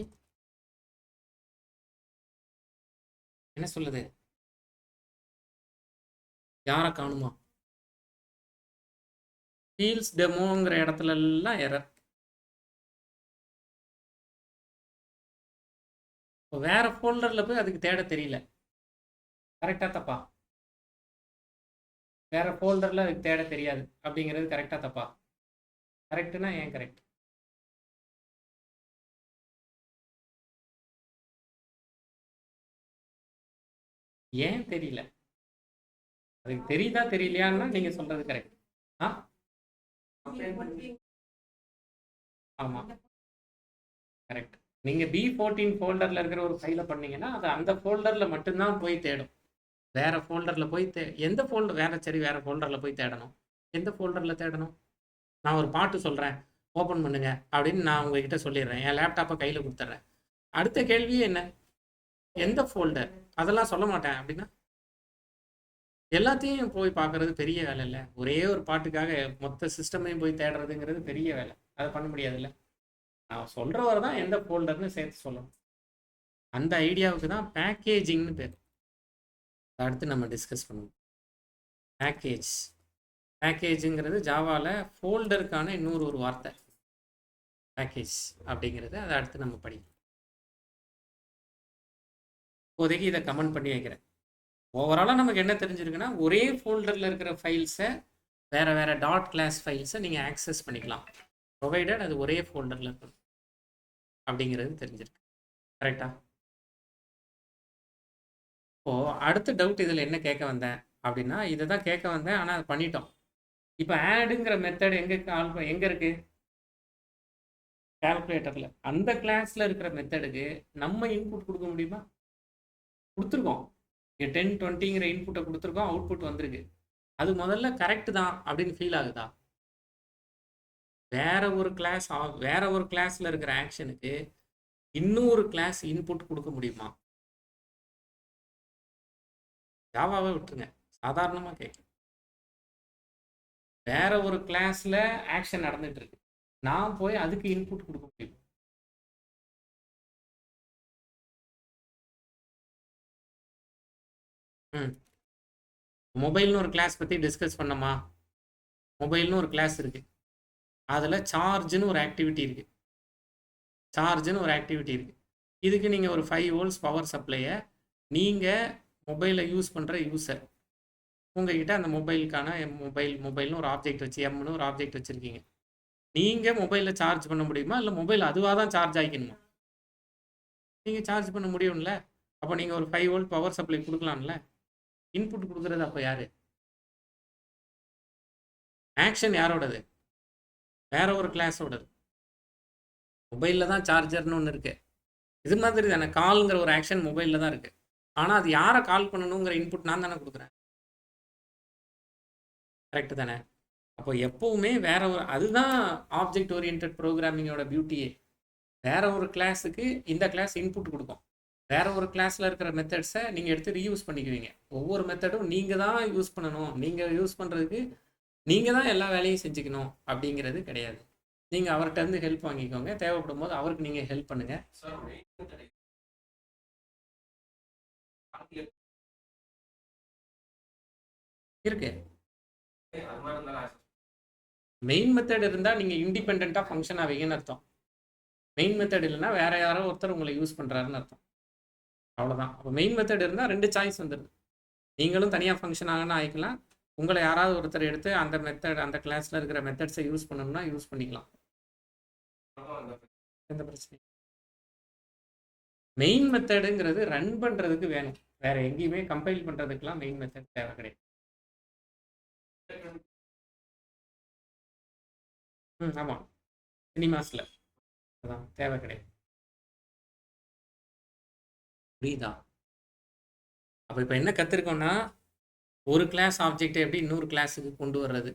என்ன சொல்லுது? யாரை காணுமா? ஃபீல்ட்ஸ் டெமோங்கிற இடத்துல எல்லாம் எரர். இப்போ வேற ஃபோல்டரில் போய் அதுக்கு தேட தெரியல. கரெக்டாக தப்பா? வேற ஃபோல்டரில் அதுக்கு தேட தெரியாது அப்படிங்கிறது கரெக்டாக தப்பா? கரெக்டுனா ஏன் கரெக்ட்? ஏன் தெரியல? அதுக்கு தெரியுதா தெரியலையான்னா நீங்கள் சொல்கிறது கரெக்ட். ஆ ஆமாம், கரெக்ட். நீங்கள் B14 ஃபோல்டரில் இருக்கிற ஒரு ஃபைலை பண்ணீங்கன்னா அது அந்த ஃபோல்டரில் மட்டும்தான் போய் தேடும். வேறு ஃபோல்டரில் போய் எந்த ஃபோல்டர் வேறு ஃபோல்டரில் போய் தேடணும். எந்த ஃபோல்டரில் தேடணும்? நான் ஒரு பாட்டு சொல்கிறேன், ஓப்பன் பண்ணுங்க அப்படின்னு நான் உங்ககிட்ட சொல்லிடுறேன். என் லேப்டாப்பை கையில் கொடுத்துட்றேன். அடுத்த கேள்வியே என்ன? எந்த ஃபோல்டர்? அதெல்லாம் சொல்ல மாட்டேன் அப்படின்னா எல்லாத்தையும் போய் பார்க்குறது பெரிய வேலை இல்லை. ஒரே ஒரு பாட்டுக்காக மொத்த சிஸ்டமையும் போய் தேடுறதுங்கிறது பெரிய வேலை. அதை பண்ண முடியாதுல்ல. நான் சொல்கிறவர் தான் எந்த ஃபோல்டர்னு சேர்த்து சொல்லணும். அந்த ஐடியாவுக்கு தான் பேக்கேஜிங்னு பேர். அடுத்து நம்ம டிஸ்கஸ் பண்ணுவோம். பேக்கேஜுங்கிறது ஜாவாவில் ஃபோல்டருக்கான இன்னொரு ஒரு வார்த்தை. பேக்கேஜ் அப்படிங்கிறது அதை அடுத்து நம்ம படிக்கணும். இப்போதைக்கு இதை கமெண்ட் பண்ணி வைக்கிறேன். ஓவராலாக நமக்கு என்ன தெரிஞ்சிருக்குன்னா, ஒரே ஃபோல்டரில் இருக்கிற ஃபைல்ஸை வேறு டாட் கிளாஸ் ஃபைல்ஸை நீங்கள் ஆக்சஸ் பண்ணிக்கலாம், ப்ரொவைடட் அது ஒரே ஃபோல்டரில் இருக்கணும் அப்படிங்கிறது தெரிஞ்சிருக்கு. கரெக்டா? இப்போது அடுத்த டவுட் இதில் என்ன கேட்க வந்தேன் அப்படின்னா, இதை தான் கேட்க வந்தேன், ஆனால் அதை பண்ணிட்டோம். இப்போ ஆடுங்கிற மெத்தட் எங்கே இருக்குது? கால்குலேட்டரில். அந்த கிளாஸில் இருக்கிற மெத்தடுக்கு நம்ம இன்புட் கொடுக்க முடியுமா? கொடுத்துருக்கோம். இங்கே 10, 20ங்கிற இன்புட்டை கொடுத்துருக்கோம், அவுட்புட் வந்திருக்கு. அது முதல்ல கரெக்டு தான் அப்படின்னு ஃபீல் ஆகுதா? வேற ஒரு கிளாஸில் இருக்கிற ஆக்ஷனுக்கு இன்னொரு கிளாஸ் இன்புட் கொடுக்க முடியுமா? ஜாவாவை விட்டுருங்க, சாதாரணமாக கேட்குறேன். வேற ஒரு கிளாஸில் ஆக்ஷன் நடந்துட்டு இருக்கு, நான் போய் அதுக்கு இன்புட் கொடுக்க முடியும்? மொபைல்னு ஒரு கிளாஸ் பற்றி டிஸ்கஸ் பண்ணோமா? மொபைல்னு ஒரு கிளாஸ் இருக்குது, அதில் சார்ஜ்னு ஒரு ஆக்டிவிட்டி இருக்குது. இதுக்கு நீங்கள் ஒரு 5 volts பவர் சப்ளையை நீங்கள் மொபைலை யூஸ் பண்ணுற யூசர் உங்ககிட்ட அந்த மொபைலுக்கான மொபைல்னு ஒரு ஆப்ஜெக்ட் வச்சு எம்னு ஒரு ஆப்ஜெக்ட் வச்சுருக்கீங்க. நீங்கள் மொபைலில் சார்ஜ் பண்ண முடியுமா, இல்லை மொபைல் அதுவாக தான் சார்ஜ் ஆகிக்கணுமா? நீங்கள் சார்ஜ் பண்ண முடியும்ல. அப்போ நீங்கள் ஒரு 5 volt பவர் சப்ளை கொடுக்கலாம்ல. இன்புட் கொடுக்குறது அப்போ யார்? ஆக்ஷன் யாரோடது? வேற ஒரு கிளாஸோடது. மொபைலில் தான் சார்ஜர்னு ஒன்று இருக்குது. இது மாதிரி தானே கால்ங்கிற ஒரு ஆக்ஷன் மொபைலில் தான் இருக்குது. ஆனால் அது யாரை கால் பண்ணணுங்கிற இன்புட் நான் தானே கொடுக்குறேன். கரெக்டு தானே? அப்போ எப்போவுமே வேற ஒரு அதுதான் ஆப்ஜெக்ட் ஓரியன்ட் ப்ரோக்ராமிங்கோட பியூட்டியே. வேற ஒரு கிளாஸுக்கு இந்த கிளாஸ் இன்புட் கொடுக்கும். வேற ஒரு கிளாஸில் இருக்கிற மெத்தட்ஸை நீங்கள் எடுத்து ரீயூஸ் பண்ணிக்குவீங்க. ஒவ்வொரு மெத்தடும் நீங்கள் தான் யூஸ் பண்ணணும். நீங்கள் யூஸ் பண்ணுறதுக்கு நீங்கள் தான் எல்லா வேலையும் செஞ்சுக்கணும் அப்படிங்கிறது கிடையாது. நீங்கள் அவர்கிட்ட இருந்து ஹெல்ப் வாங்கிக்கோங்க. தேவைப்படும் போது அவருக்கு நீங்கள் ஹெல்ப் பண்ணுங்க. இருக்கு. மெயின் மெத்தட் இருந்தால் நீங்கள் இண்டிபெண்ட்டாக ஃபங்க்ஷன் ஆவீங்கன்னு அர்த்தம். மெயின் மெத்தட் இல்லைன்னா வேற யாரோ ஒருத்தர் உங்களை யூஸ் பண்ணுறாருன்னு அர்த்தம். அவ்வளோதான். அப்போ மெயின் மெத்தட் இருந்தால் 2 சாய்ஸ் வந்துடுது. நீங்களும் தனியாக ஃபங்க்ஷன் ஆகணும் ஆகிக்கலாம். உங்களை யாராவது ஒருத்தர் எடுத்து அந்த மெத்தட் அந்த கிளாஸில் இருக்கிற மெத்தட்ஸை யூஸ் பண்ணணும்னா யூஸ் பண்ணிக்கலாம். எந்த பிரச்சனையும். மெயின் மெத்தடுங்கிறது ரன் பண்ணுறதுக்கு வேணும். வேற எங்கேயுமே கம்பைல் பண்ணுறதுக்கெலாம் மெயின் மெத்தட் தேவை கிடையாது. ஆமாம், சினிமாஸில் அதான் தேவை கிடையாது. புரியுதா? அப்போ இப்போ என்ன கற்றுருக்கோன்னா, ஒரு கிளாஸ் ஆப்ஜெக்டை எப்படி இன்னொரு கிளாஸுக்கு கொண்டு வர்றது,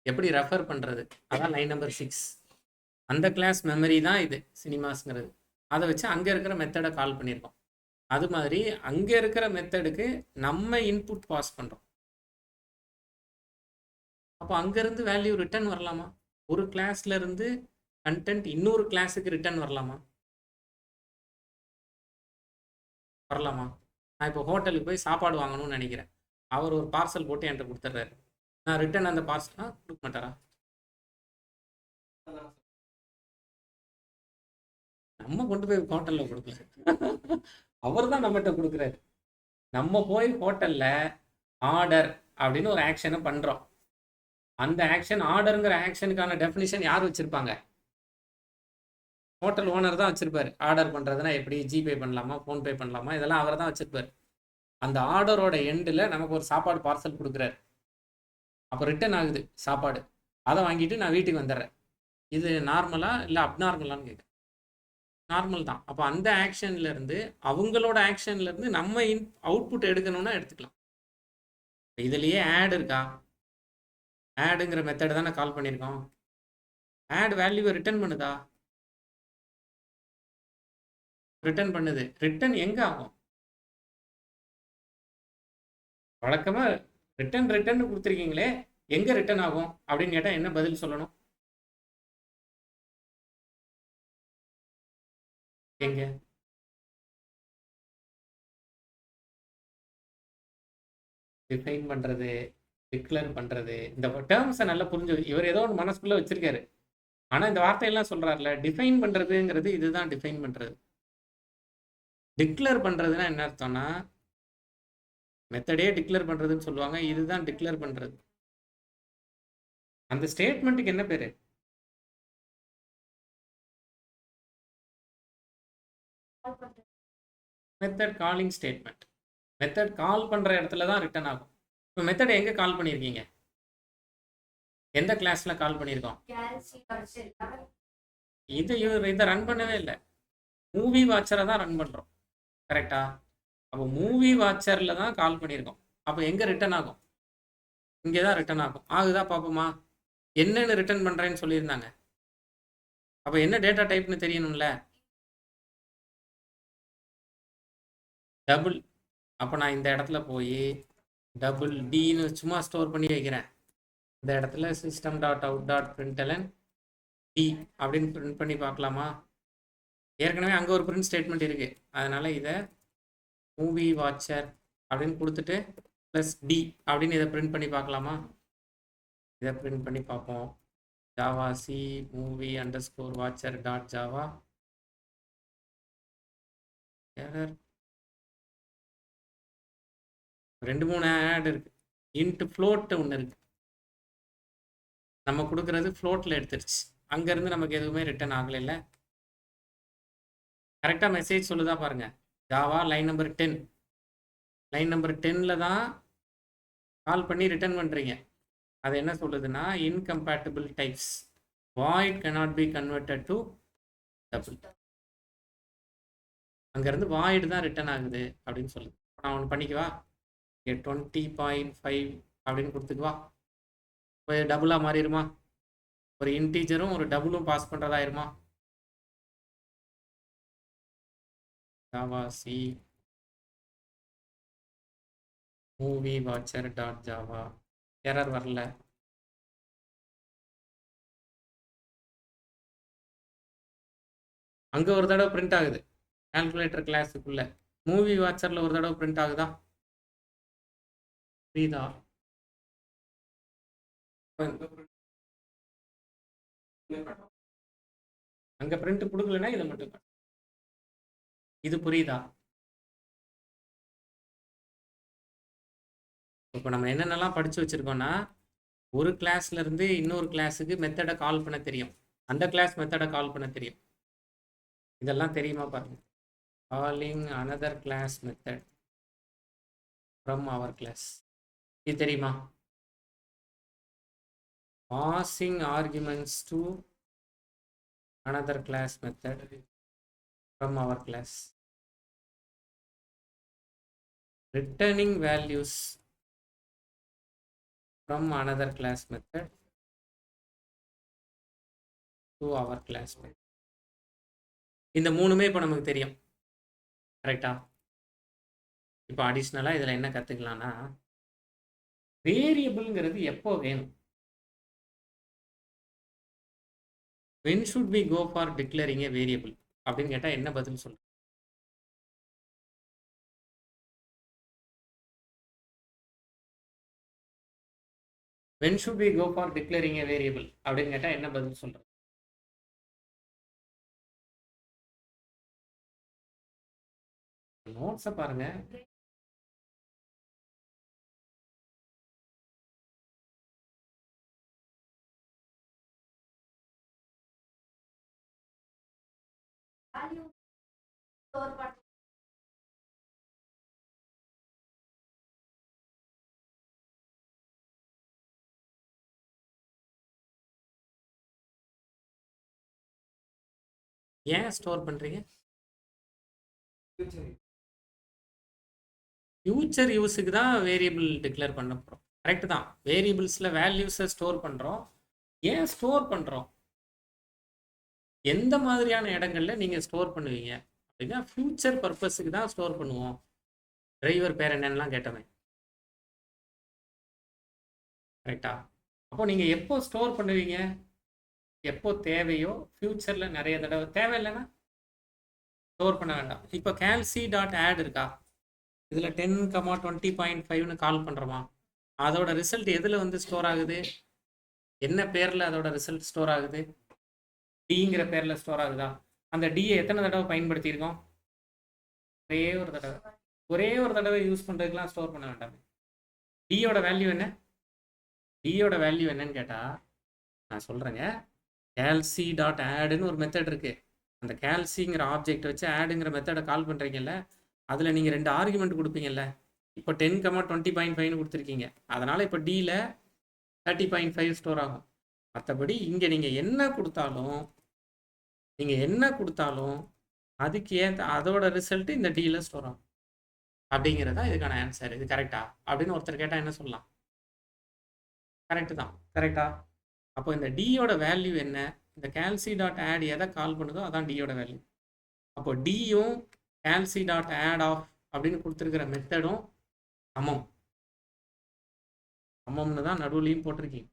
எப்படி ரெஃபர் பண்ணுறது, அதான் லைன் நம்பர் 6. அந்த கிளாஸ் மெமரி தான் இது சினிமாஸ்ங்கிறது. அதை வச்சு அங்கே இருக்கிற மெத்தடை கால் பண்ணியிருக்கோம். அது மாதிரி அங்கே இருக்கிற மெத்தடுக்கு நம்ம இன்புட் பாஸ் பண்ணுறோம். அப்போ அங்கேருந்து வேல்யூ ரிட்டர்ன் வரலாமா? ஒரு கிளாஸ்ல இருந்து கண்டென்ட் இன்னொரு கிளாஸுக்கு ரிட்டர்ன் வரலாமா? வரலாமா? நான் இப்போ ஹோட்டலுக்கு போய் சாப்பாடு வாங்கணும்னு நினைக்கிறேன். அவர் ஒரு பார்சல் போட்டு என்கிட்ட கொடுத்துட்றாரு. நான் ரிட்டர்ன் அந்த பார்சல் கொடுக்க மாட்டாரா? நம்ம கொண்டு போய் ஹோட்டலில் கொடுக்கல, அவர் தான் நம்மகிட்ட கொடுக்குறாரு. நம்ம போய் ஹோட்டலில் ஆர்டர் அப்படின்னு ஒரு ஆக்ஷனை பண்ணுறோம். அந்த ஆக்ஷன் ஆர்டருங்கிற ஆக்ஷனுக்கான டெஃபினிஷன் யார் வச்சுருப்பாங்க? ஹோட்டல் ஓனர் தான் வச்சுருப்பார். ஆர்டர் பண்ணுறதுனா எப்படி, ஜிபே பண்ணலாமா, ஃபோன்பே பண்ணலாமா, இதெல்லாம் அவர் தான் வச்சுருப்பார். அந்த ஆர்டரோட எண்டில் நமக்கு ஒரு சாப்பாடு பார்சல் கொடுக்குறாரு. அப்போ ரிட்டர்ன் ஆகுது சாப்பாடு. அதை வாங்கிட்டு நான் வீட்டுக்கு வந்துடுறேன். இது நார்மலா இல்லை அப்நார்மலான்னு கேட்குறேன். நார்மல் தான். அப்போ அந்த ஆக்ஷன்லேருந்து அவங்களோட ஆக்ஷன்லேருந்து நம்ம அவுட்புட் எடுக்கணும்னா எடுத்துக்கலாம். இதுலேயே ஆட் இருக்கா? ஆடுங்கிற மெத்தட் தானே கால் பண்ணியிருக்கோம். ஆட் வேல்யூவை ரிட்டர்ன் பண்ணுதா? ரிட்டர்ன் பண்ணுது. ரிட்டர்ன் எங்கே ஆகும்? வழக்கமாக ரிட்டர்ன் கொடுத்துருக்கீங்களே, எங்கே ரிட்டர்ன் ஆகும் அப்படின்னு கேட்டால் என்ன பதில் சொல்லணும்? எங்க? டிஃபைன் பண்ணுறது, டிக்ளேர் பண்ணுறது, இந்த டேர்ம்ஸை நல்லா புரிஞ்சு இவர் ஏதோ ஒன்று மனசுக்குள்ளே வச்சுருக்காரு. ஆனால் இந்த வார்த்தையெல்லாம் சொல்கிறார்ல, டிஃபைன் பண்ணுறதுங்கிறது இதுதான் டிஃபைன் பண்ணுறது. டிக்ளேர் பண்ணுறதுன்னா என்ன அர்த்தம்னா, மெத்தடே டிக்ளேர் பண்ணுறதுன்னு சொல்லுவாங்க. இதுதான் டிக்ளேர் பண்ணுறது. அந்த ஸ்டேட்மெண்ட்டுக்கு என்ன பேர்? Method calling statement. மெத்தட் கால் பண்ணுற இடத்துல தான் ரிட்டர்ன் ஆகும். இப்போ மெத்தடை எங்கே கால் பண்ணியிருக்கீங்க? எந்த கிளாஸில் கால் பண்ணியிருக்கோம்? இதை ரன் பண்ணவே இல்லை. மூவி வாட்சரை தான் ரன் பண்ணுறோம். கரெக்டா? அப்போ மூவி வாட்சரில் தான் கால் பண்ணியிருக்கோம். அப்போ எங்கே ரிட்டர்ன் ஆகும்? இங்கே தான் ரிட்டர்ன் ஆகும். ஆகுதா பார்ப்போமா? என்னென்னு ரிட்டர்ன் பண்ணுறேன்னு சொல்லியிருந்தாங்க. அப்போ என்ன டேட்டா டைப்னு தெரியணும்ல. டபுள். அப்போ நான் இந்த இடத்துல போய் டபுள் டின்னு சும்மா ஸ்டோர் பண்ணி வைக்கிறேன். இந்த இடத்துல system dot out dot println டி அப்படின்னு பிரிண்ட் பண்ணி பார்க்கலாமா? ஏற்கனவே அங்கே ஒரு பிரிண்ட் ஸ்டேட்மெண்ட் இருக்குது. அதனால் இதை மூவி வாட்சர் அப்படின்னு கொடுத்துட்டு ப்ளஸ் டி அப்படின்னு இதை பிரிண்ட் பண்ணி பார்க்கலாமா? இதை பிரிண்ட் பண்ணி பார்ப்போம். Java C movie underscore watcher dot Java. Error. 2-3 ஆட் இருக்கு. இன்ட்டு ஃப்ளோட்டு ஒன்று இருக்கு. நம்ம கொடுக்கறது ஃப்ளோட்டில் எடுத்துருச்சு. அங்கேருந்து நமக்கு எதுவுமே ரிட்டர்ன் ஆகலை. இல்லை கரெக்டாக மெசேஜ் சொல்லுதா பாருங்க. Java line number 10. Line number 10ல் தான் கால் பண்ணி ரிட்டர்ன் பண்ணுறீங்க. அது என்ன சொல்லுதுன்னா, incompatible types void cannot be converted to double. அங்கேருந்து வாய்டு தான் ரிட்டர்ன் ஆகுது அப்படின்னு சொல்லுது. நான் ஒன்று பண்ணிக்குவா, இங்கே 20.5 அப்படின்னு கொடுத்துக்குவா, டபுளாக மாறிடுமா, ஒரு இன்டீஜரும் ஒரு டபுளும் பாஸ் பண்ணுறதாயிருமா. Java C movie watcher dot Java error வரல. அங்கே ஒரு தடவை பிரிண்ட் ஆகுது கால்குலேட்டர் கிளாஸுக்குள்ள. மூவி வாட்சரில் ஒரு தடவை பிரிண்ட் ஆகுதா, புரியுதா? அங்கே பிரிண்ட் கொடுக்கலன்னா இதை மட்டும் இது புரியுதா? இப்போ நம்ம என்னென்னலாம் படித்து வச்சுருக்கோன்னா, ஒரு கிளாஸ்ல இருந்து இன்னொரு கிளாஸுக்கு மெத்தடை கால் பண்ண தெரியும், அந்த கிளாஸ் மெத்தடை கால் பண்ண தெரியும். இதெல்லாம் தெரியுமா பாருங்க. Calling another class method from our class, இது தெரியுமா? Passing arguments to another class method from our class, returning values from another class method to our class method. இந்த மூணுமே இப்போ நமக்கு தெரியும், கரெக்டா? இப்போ அடிஷ்னலாக இதில் என்ன கற்றுக்கலாம்னா, வேரியபிள்ங்கிறது எப்போ வேணும், when should we go for declaring a variable அப்படின்னு கேட்டால் என்ன பதில் சொல்ற? when should we go for declaring a variable அப்படின்னு கேட்டால் என்ன பதில் சொல்ற? நோட்ஸை பாருங்க. ஏன் ஸ்டோர் பண்றீங்க? ஃபியூச்சர் யூஸுக்கு தான் வேரியபிள் டிக்ளேர் பண்ண போகிறோம், கரெக்டு தான். வேரியபிள்ஸில் வேல்யூஸை ஸ்டோர் பண்ணுறோம். ஏன் ஸ்டோர் பண்ணுறோம், எந்த மாதிரியான இடங்கள்ல நீங்கள் ஸ்டோர் பண்ணுவீங்க அப்படின்னா ஃபியூச்சர் பர்பஸுக்கு தான் ஸ்டோர் பண்ணுவோம். டிரைவர் பேர் என்னென்னலாம் கேட்டவன், கரெக்டா? அப்போ நீங்கள் எப்போ ஸ்டோர் பண்ணுவீங்க, எப்போ தேவையோ. ஃபியூச்சரில் நிறைய தடவை தேவையில்லைன்னா ஸ்டோர் பண்ண வேண்டாம். இப்போ calc டாட் ஆட் இருக்கா, இதில் 10,20.5ன்னு கால் பண்ணுறோமா, அதோட ரிசல்ட் எதில் வந்து ஸ்டோர் ஆகுது, என்ன பேரில் அதோட ரிசல்ட் ஸ்டோர் ஆகுது, டிங்கிற பேரில் ஸ்டோர் ஆகுதா? அந்த டியை எத்தனை தடவை பயன்படுத்தியிருக்கோம், ஒரே ஒரு தடவை யூஸ் பண்ணுறதுக்கெலாம் ஸ்டோர் பண்ண வேண்டாம். டியோட வேல்யூ என்ன, டியோட வேல்யூ என்னன்னு கேட்டால் நான் சொல்கிறேங்க. calc டாட் ஆடுன்னு ஒரு மெத்தட் இருக்குது. அந்த calcங்கிற ஆப்ஜெக்ட் வச்சு ஆடுங்கிற மெத்தடை கால் பண்ணுறீங்கல்ல, அதில் நீங்கள் 2 ஆர்குமெண்ட் கொடுப்பீங்கல்ல. இப்போ 10,20.5ன்னு கொடுத்துருக்கீங்க, அதனால் இப்போ டியில் 30.5 ஸ்டோர் ஆகும். மற்றபடி இங்கே நீங்கள் என்ன கொடுத்தாலும் அதுக்கு அதோட ரிசல்ட்டு இந்த டியில் ஸ்டோர் ஆகும். அப்படிங்கிறதா இதுக்கான ஆன்சர். இது கரெக்டா அப்படின்னு ஒருத்தர் கேட்டால் என்ன சொல்லலாம்? கரெக்டு தான், கரெக்டா? அப்போ இந்த டியோட வேல்யூ என்ன, இந்த calc டாட் ஆட் எதை கால் பண்ணுதோ அதான் டியோட வேல்யூ. அப்போ டியும் calc டாட் ஆட் ஆஃப் அப்படின்னு கொடுத்துருக்கிற மெத்தடும் சமம்னு தான் நடுவுலையும் போட்டிருக்கீங்க.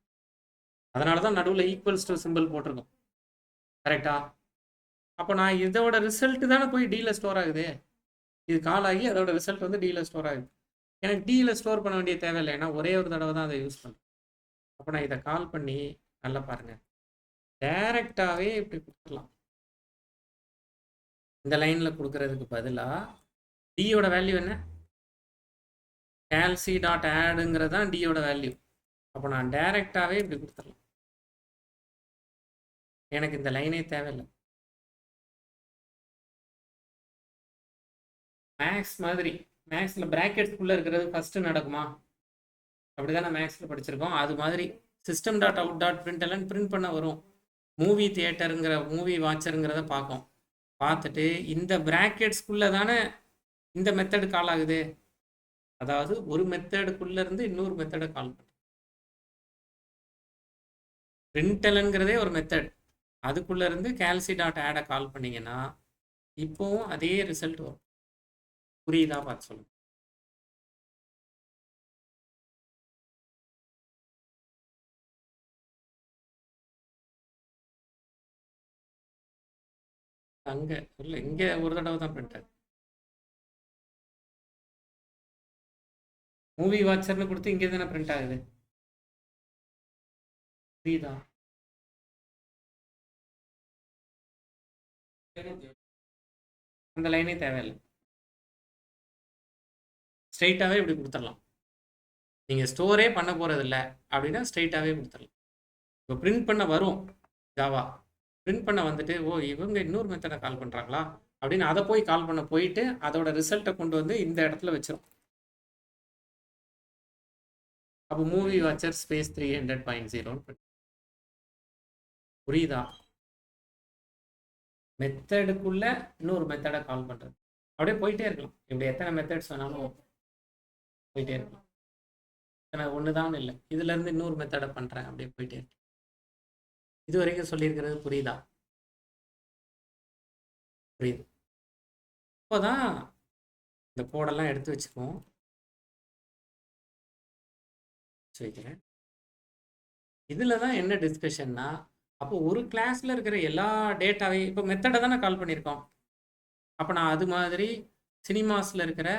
அதனால தான் நடுவில் ஈக்குவல்ஸ் டு சிம்பிள் போட்டிருக்கோம், கரெக்டா? அப்போ நான் இதோட ரிசல்ட் தானே போய் டியில் ஸ்டோர் ஆகுது, இது கால் ஆகி அதோட ரிசல்ட் வந்து டியில் ஸ்டோர் ஆகுது. எனக்கு டியில் ஸ்டோர் பண்ண வேண்டிய தேவையில்லை, ஏன்னா ஒரே ஒரு தடவை தான் அதை யூஸ் பண்ணுறேன். அப்போ நான் இதை கால் பண்ணி நல்லா பாருங்க, டைரக்டாகவே இப்படி கொடுத்துடலாம். இந்த லைனில் கொடுக்கறதுக்கு பதிலாக டியோட வேல்யூ என்ன, calc டாட் ஆடுங்கிறது தான் டியோட வேல்யூ. அப்போ நான் டைரக்டாகவே இப்படி கொடுத்துடலாம், எனக்கு இந்த லைனே தேவையில்லை. மேக்ஸ் மாதிரி, மேக்ஸில் ப்ராக்கெட்ஸ்குள்ளே இருக்கிறது ஃபஸ்ட்டு நடக்குமா, அப்படி தானே மேக்ஸில் படிச்சிருக்கோம். அது மாதிரி system dot out dot print எல்லாம் பிரிண்ட் பண்ண வரும். மூவி தியேட்டருங்கிற மூவி வாட்சருங்கிறத பார்க்கும். பார்த்துட்டு இந்த பிராக்கெட்ஸ்குள்ள தானே இந்த மெத்தடு கால் ஆகுது. அதாவது ஒரு மெத்தடுக்குள்ள இருந்து இன்னொரு மெத்தடை கால் பண்ணுறோம். printlnங்கிறதே ஒரு மெத்தட். அதுக்குள்ள இருந்து calci டாட் ஆட கால் பண்ணீங்கன்னா இப்போவும் அதே ரிசல்ட் வரும். புரியுதா பார்த்து சொல்லுங்க. அங்க இல்ல, இங்க ஒரு தடவை தான் பிரிண்ட் ஆகுது. மூவி வாட்சர்னு கொடுத்து இங்கே தானே பிரிண்ட் ஆகுது. புரியுதா? அந்த லைனே தேவையில்லை, ஸ்ட்ரைட்டாகவே இப்படி கொடுத்துடலாம். நீங்கள் ஸ்டோரே பண்ண போகிறது இல்லை அப்படின்னா ஸ்ட்ரைட்டாகவே கொடுத்துடலாம். இப்போ பிரிண்ட் பண்ண வரும் ஜாவா, பிரிண்ட் பண்ண வந்துட்டு ஓ இவங்க இன்னொரு மெத்தடை கால் பண்ணுறாங்களா அப்படின்னு அதை போய் கால் பண்ண போயிட்டு அதோட ரிசல்ட்டை கொண்டு வந்து இந்த இடத்துல வச்சிடும். அப்போ மூவி வாட்சர் ஸ்பேஸ் 300.0 புரியுதா? மெத்தடுக்குள்ள இன்னொரு மெத்தடை கால் பண்ணுறது, அப்படியே போயிட்டே இருக்கலாம். இப்படி எத்தனை மெத்தட்ஸ் வேணாலும் போயிட்டே இருக்கலாம். ஒன்று தான் இல்லை, இதுலேருந்து இன்னொரு மெத்தடை பண்ணுறேன், அப்படியே போயிட்டே இருக்கு. இது வரைக்கும் சொல்லியிருக்கிறது புரியுதா? புரியுது. இப்போதான் இந்த கோடெல்லாம் எடுத்து வச்சுக்குவோம், வைக்கிறேன். இதில் தான் என்ன டிஸ்கஷன்னா, அப்போ ஒரு கிளாஸில் இருக்கிற எல்லா டேட்டாவையும் இப்போ மெத்தடை தானே கால் பண்ணியிருக்கோம். அப்போ நான் அது மாதிரி சினிமாஸில் இருக்கிற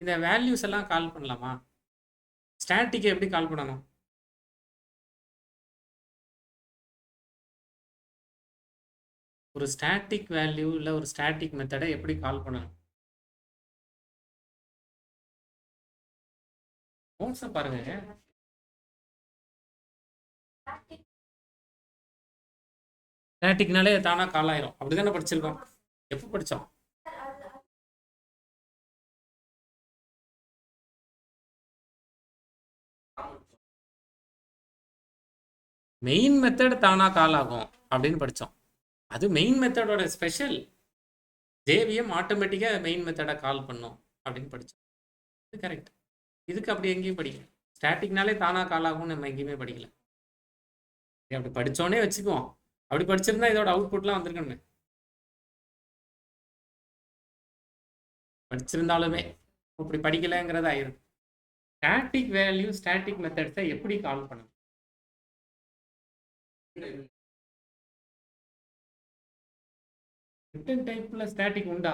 இந்த வேல்யூஸ் எல்லாம் கால் பண்ணலாமா? ஸ்டாட்டிக்கை எப்படி கால் பண்ணணும்? ஒரு ஸ்டாட்டிக் வேல்யூ இல்லை ஒரு ஸ்டாட்டிக் மெத்தடை எப்படி கால் பண்ணணும்? நோட்ஸை பாருங்க. ஸ்டாட்டிக்னாலே தானா கால் ஆயிரும், அப்படிதானே படிச்சிருக்கோம். எப்போ படித்தோம்? மெயின் மெத்தட் தானா கால் ஆகும் அப்படின்னு படித்தோம். அது மெயின் மெத்தடோட ஸ்பெஷல். ஜேவிஎம் ஆட்டோமேட்டிக்காக மெயின் மெத்தடை கால் பண்ணும் அப்படின்னு படித்தோம். இது கரெக்ட். இதுக்கு அப்படி எங்கேயும் படிக்கல. ஸ்டாட்டிக்னாலே தானா கால் ஆகும்னு நம்ம எங்கேயுமே படிக்கல. அப்படி படித்தோன்னே வச்சுக்குவோம். அப்படி படிச்சிருந்தா இதோட அவுட்புட்லாம் வந்திருக்கணுமே. படிச்சிருந்தாலுமே அப்படி படிக்கலைங்கிறது ஆயிரும். ஸ்டாட்டிக் வேல்யூ ஸ்டாட்டிக் மெத்தட்ஸை எப்படி கால் பண்ணணும்? ரிட்டன் டைப்ல ஸ்டாட்டிக் உண்டா?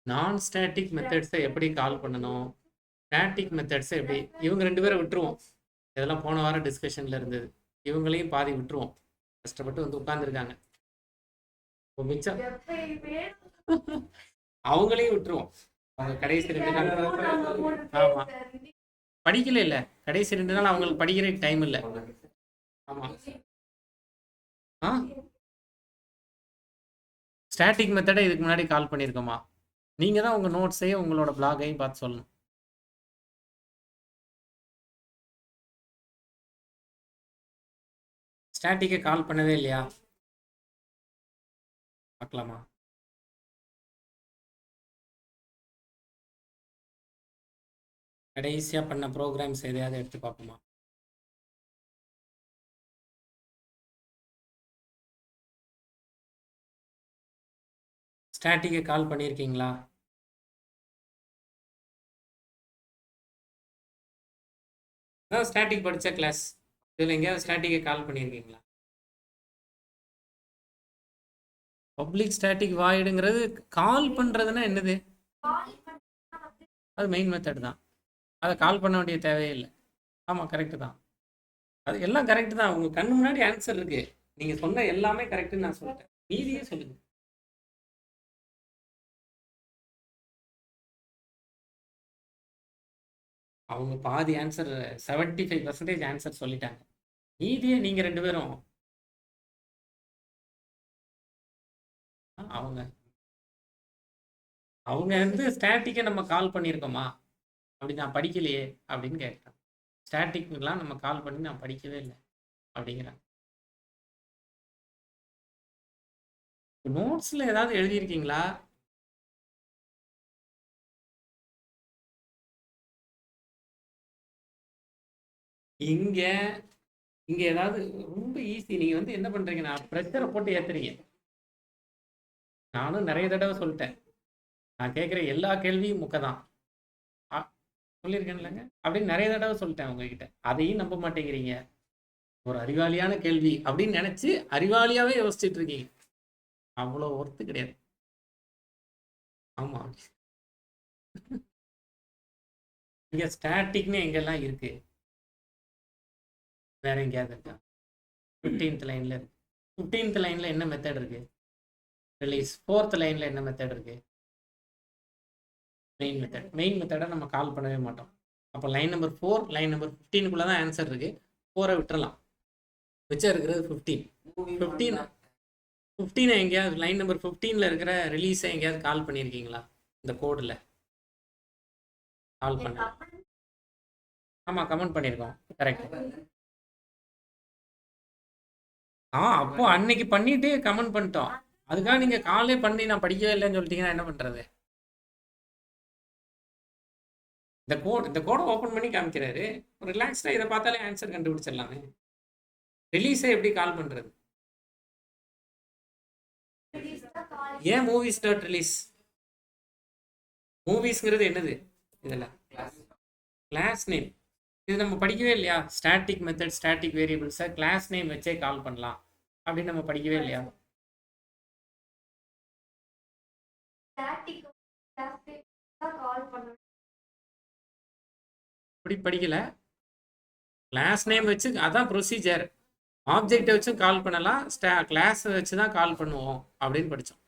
நான் ஸ்டாட்டிக் மெத்தட்ஸை எப்படி கால் பண்ணணும், ஸ்டாட்டிக் மெத்தட்ஸை எப்படி, இவங்க ரெண்டு பேரை விட்டுருவோம். இதெல்லாம் போன வாரம் டிஸ்கஷன்ல இருந்தது. இவங்களையும் பாதி விட்டுருவோம். கஷ்டப்பட்டு வந்து உட்கார்ந்துருக்காங்க. மிச்சம் அவங்களையும் விட்டுருவோம். அவங்க கடைசி 2 நாள் ஆமா படிக்கல இல்ல, கடைசி 2 நாள் அவங்களுக்கு படிக்கிற டைம் இல்லை. ஆமா. ஸ்டாட்டிக் மெத்தடை இதுக்கு முன்னாடி கால் பண்ணியிருக்கோமா? நீங்க தான் உங்க நோட்ஸையும் உங்களோட பிளாகையும் பார்த்து சொல்லணும். ஸ்டாட்டிக்கை கால் பண்ணவே இல்லையா? பார்க்கலாமா? கடைசியா பண்ண ப்ரோக்ராம்ஸ் எதையாவது எடுத்து பார்ப்போமா? ஸ்டாட்டிக்கை கால் பண்ணியிருக்கீங்களா? அதான் ஸ்டாட்டிக் படித்த கிளாஸ். இதில் எங்கேயாவது ஸ்டாட்டிக்கை கால் பண்ணியிருக்கீங்களா? பப்ளிக் ஸ்டாட்டிக் வாய்டுங்கிறது கால் பண்ணுறதுன்னா என்னது? அது மெயின் மெத்தட் தான். அதை கால் பண்ண வேண்டிய தேவையே இல்லை. ஆமாம், கரெக்டு தான். அது எல்லாம் கரெக்டு தான். உங்கள் கண்ணு முன்னாடி ஆன்சர் இருக்கு. நீங்கள் சொன்ன எல்லாமே கரெக்டுன்னு நான் சொல்லிட்டேன். மீதியே சொல்லுங்க. அவங்க பாதி ஆன்சர் 75% ஆன்சர் சொல்லிட்டாங்க. மீதியே நீங்க 2 பேரும் அவங்க அவங்க வந்து ஸ்டாட்டிக்கை நம்ம கால் பண்ணியிருக்கோமா, அப்படி நான் படிக்கலையே அப்படின்னு கேட்குறேன். ஸ்டாட்டிக்லாம் நம்ம கால் பண்ணி நான் படிக்கவே இல்லை அப்படிங்கிறாங்க. நோட்ஸில் ஏதாவது எழுதியிருக்கீங்களா? இங்க இங்க ஏதாவது ரொம்ப ஈஸி. நீங்க வந்து என்ன பண்றீங்கன்னா ப்ரெஷரை போட்டு ஏத்துறீங்க. நானும் நிறைய தடவை சொல்லிட்டேன். நான் கேட்குற எல்லா கேள்வியும் முக்க தான். சொல்லியிருக்கேன்லங்க அப்படின்னு நிறைய தடவை சொல்லிட்டேன் உங்ககிட்ட. அதையும் நம்ப மாட்டேங்கிறீங்க. ஒரு அறிவாளியான கேள்வி அப்படின்னு நினைச்சு அறிவாளியாவே யோசிச்சுட்டு இருக்கீங்க. அவ்வளோ ஒர்த்து கிடையாது. ஆமா. இங்க ஸ்டாட்டிக்னு எங்கெல்லாம் இருக்கு? வேற எங்கேயாவது இருக்கா? 15th லைன்ல இருக்கு. 15th லைன்ல என்ன மெத்தட் இருக்கு? ரிலீஸ். 4th லைன்ல என்ன மெத்தட் இருக்கு? Main method. மெயின் மெத்தடை நம்ம கால் பண்ணவே மாட்டோம். அப்போ லைன் நம்பர் 4 லைன் நம்பர் 15க்குள்ள தான் ஆன்சர் இருக்கு. 4 விட்டுறலாம். மிச்சம் இருக்கிறது 15 15 எங்கேயாவது லைன் நம்பர் 15ல இருக்கிற ரிலீஸை எங்கேயாவது கால் பண்ணியிருக்கீங்களா? இந்த கோடில் கால் பண்ண. ஆமாம், கமெண்ட் பண்ணியிருக்கோம். கரெக்ட். அப்போ அன்னைக்கு பண்ணிட்டு கமெண்ட் பண்ணிட்டோம். அதுக்காக நீங்க காலே பண்ணி நான் படிக்கவே இல்லைன்னு சொல்லிட்டீங்கன்னா என்ன பண்றது? இந்த கோடை ஓப்பன் பண்ணி காமிக்கிறாரு. ரிலாக்ஸ்டா இதை பார்த்தாலே ஆன்சர் கண்டுபிடிச்சிடலாமே. ரிலீஸை எப்படி கால் பண்றது? ஏன் மூவிஸ் டாட் ரிலீஸ்? மூவிஸ்ங்கிறது என்னது இதில்? Class name. இது நம்ம படிக்கவே இல்லையா? ஸ்டாட்டிக் மெத்தட் ஸ்டாட்டிக் வேரியபிள்ஸை கிளாஸ் நேம் வச்சே கால் பண்ணலாம் அப்படின்னு நம்ம படிக்கவே இல்லையா? அப்படி படிக்கல. கிளாஸ் நேம் வச்சு அதான் ப்ரொசீஜர். ஆப்ஜெக்டை வச்சு கால் பண்ணலாம், கிளாஸ் வச்சு தான் கால் பண்ணுவோம் அப்படின்னு படித்தோம்.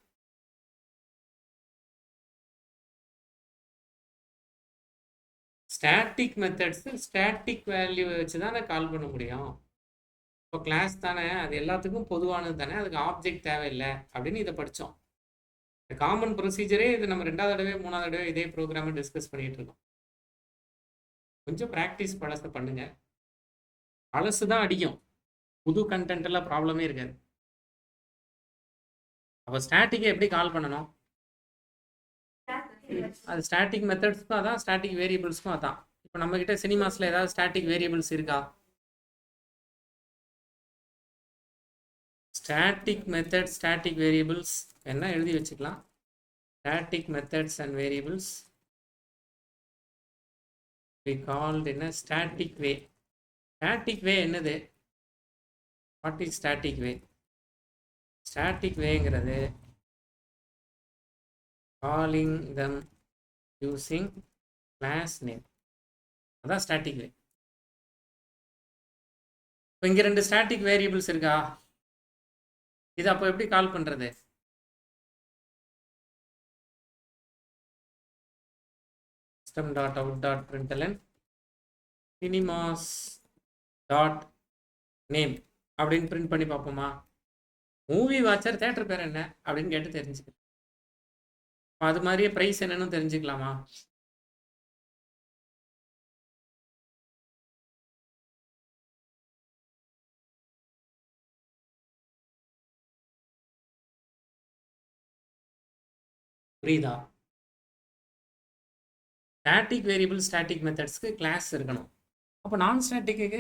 ஸ்டாட்டிக் மெத்தட்ஸ் ஸ்டாட்டிக் வேல்யூ வச்சு தானே கால் பண்ண முடியும். இப்போ கிளாஸ் தானே, அது எல்லாத்துக்கும் பொதுவானது தானே, அதுக்கு ஆப்ஜெக்ட் தேவையில்லை அப்படின்னு இதை படித்தோம். காமன் ப்ரொசீஜரே இது. நம்ம 2வது தடவை 3வது தடவை இதே ப்ரோக்ராமை டிஸ்கஸ் பண்ணிட்டு இருக்கோம். கொஞ்சம் ப்ராக்டிஸ் பழசை பண்ணுங்க. பழசு தான் அடிக்கும், புது கண்டென்ட் எல்லாம் ப்ராப்ளமே இருக்காது. அப்போ ஸ்டாட்டிக்கை எப்படி கால் பண்ணணும்? அது ஸ்டாட்டிக் மெத்தட்ஸ்க்கும் அதான், ஸ்டாட்டிக் வேரியபிள்ஸ்க்கும் அதான். இப்போ நம்ம கிட்ட சினிமாஸ்ல ஏதாவது ஸ்டாட்டிக் வேரியபிள்ஸ் இருக்கா? ஸ்டாட்டிக் மெத்தட் ஸ்டாட்டிக் வேரியபிள்ஸ் என்ன எழுதி வச்சுக்கலாம். Static methods and variables we called in a static way. Static way என்னது? What is static way? Static wayங்கிறது calling them using class name. அதான் ஸ்டாட்டிக் வே. இப்போ இங்கே 2 ஸ்டாட்டிக் வேரியபிள்ஸ் இருக்கா? இது அப்போ எப்படி கால் பண்ணுறது? system dot out dot println cinemas dot name அப்படின்னு பிரிண்ட் பண்ணி பார்ப்போமா? மூவி வாட்சர் தேட்டர் பேர் என்ன அப்படின்னு கேட்டு தெரிஞ்சுக்கலாம். அது மாதிரியே ப்ரைஸ் என்னன்னு தெரிஞ்சுக்கலாமா? புரியுதா? ஸ்டாட்டிக் வேரியபிள் ஸ்டாட்டிக் மெத்தட்ஸ்க்கு கிளாஸ் இருக்கணும். அப்போ நான் ஸ்டாட்டிக்கு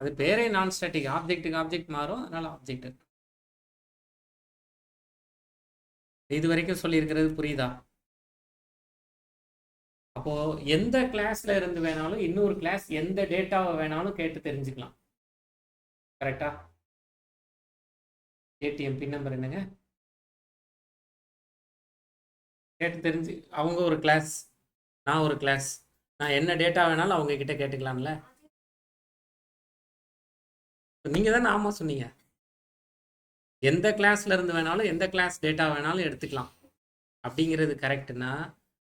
அது பேரே நான் ஸ்டாட்டிக். ஆப்ஜெக்ட்டுக்கு ஆப்ஜெக்ட் மாறும், அதனால ஆப்ஜெக்ட். இது வரைக்கும் சொல்லியிருக்கிறது புரியுதா? அப்போ எந்த கிளாஸ்ல இருந்து வேணாலும் இன்னொரு கிளாஸ் எந்த டேட்டாவை வேணாலும் கேட்டு தெரிஞ்சுக்கலாம். கரெக்டா? ஏடிஎம் பின் நம்பர் என்னங்க? கேட்டு தெரிஞ்சு அவங்க ஒரு கிளாஸ், நான் ஒரு கிளாஸ். நான் என்ன டேட்டா வேணாலும் அவங்க கிட்ட கேட்டுக்கலாம்ல. நீங்க தானே ஆமா சொன்னீங்க. எந்த கிளாஸ்ல இருந்து வேணாலும் எந்த கிளாஸ் டேட்டா வேணாலும் எடுத்துக்கலாம் அப்படிங்கிறது கரெக்ட்னா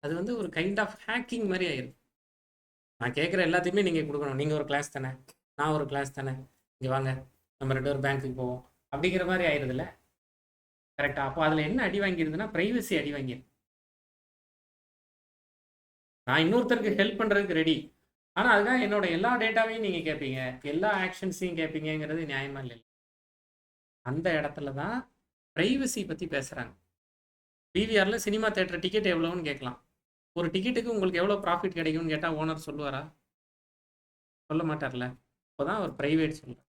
அது வந்து ஒரு கைண்ட் ஆஃப் ஹேக்கிங் மாதிரி ஆயிடும். நான் கேட்குற எல்லாத்தையுமே நீங்கள் கொடுக்கணும். நீங்கள் ஒரு கிளாஸ் தானே, நான் ஒரு கிளாஸ் தானே, இங்கே வாங்க நம்ம 2 பேரும் பேங்க்குக்கு போவோம் அப்படிங்கிற மாதிரி ஆயிடுதுல்ல. கரெக்டாக? அப்போ அதில் என்ன அடி வாங்கிடுதுன்னா ப்ரைவசி அடி வாங்கிடுது. நான் இன்னொருத்தருக்கு ஹெல்ப் பண்ணுறதுக்கு ரெடி, ஆனால் அதுதான் என்னோட எல்லா டேட்டாவையும் நீங்கள் கேட்பீங்க, எல்லா ஆக்ஷன்ஸையும் கேட்பீங்கிறது நியாயமா இல்லை. அந்த இடத்துல தான் ப்ரைவசி பற்றி பேசுகிறாங்க. பிவிஆரில் சினிமா தேட்டர் டிக்கெட் எவ்வளோன்னு கேட்கலாம். ஒரு டிக்கெட்டுக்கு உங்களுக்கு எவ்வளோ ப்ராஃபிட் கிடைக்கும்னு கேட்டால் ஓனர் சொல்லுவாரா? சொல்ல மாட்டார்ல. இப்போ தான் ஒரு ப்ரைவேட் சொல்கிறார்.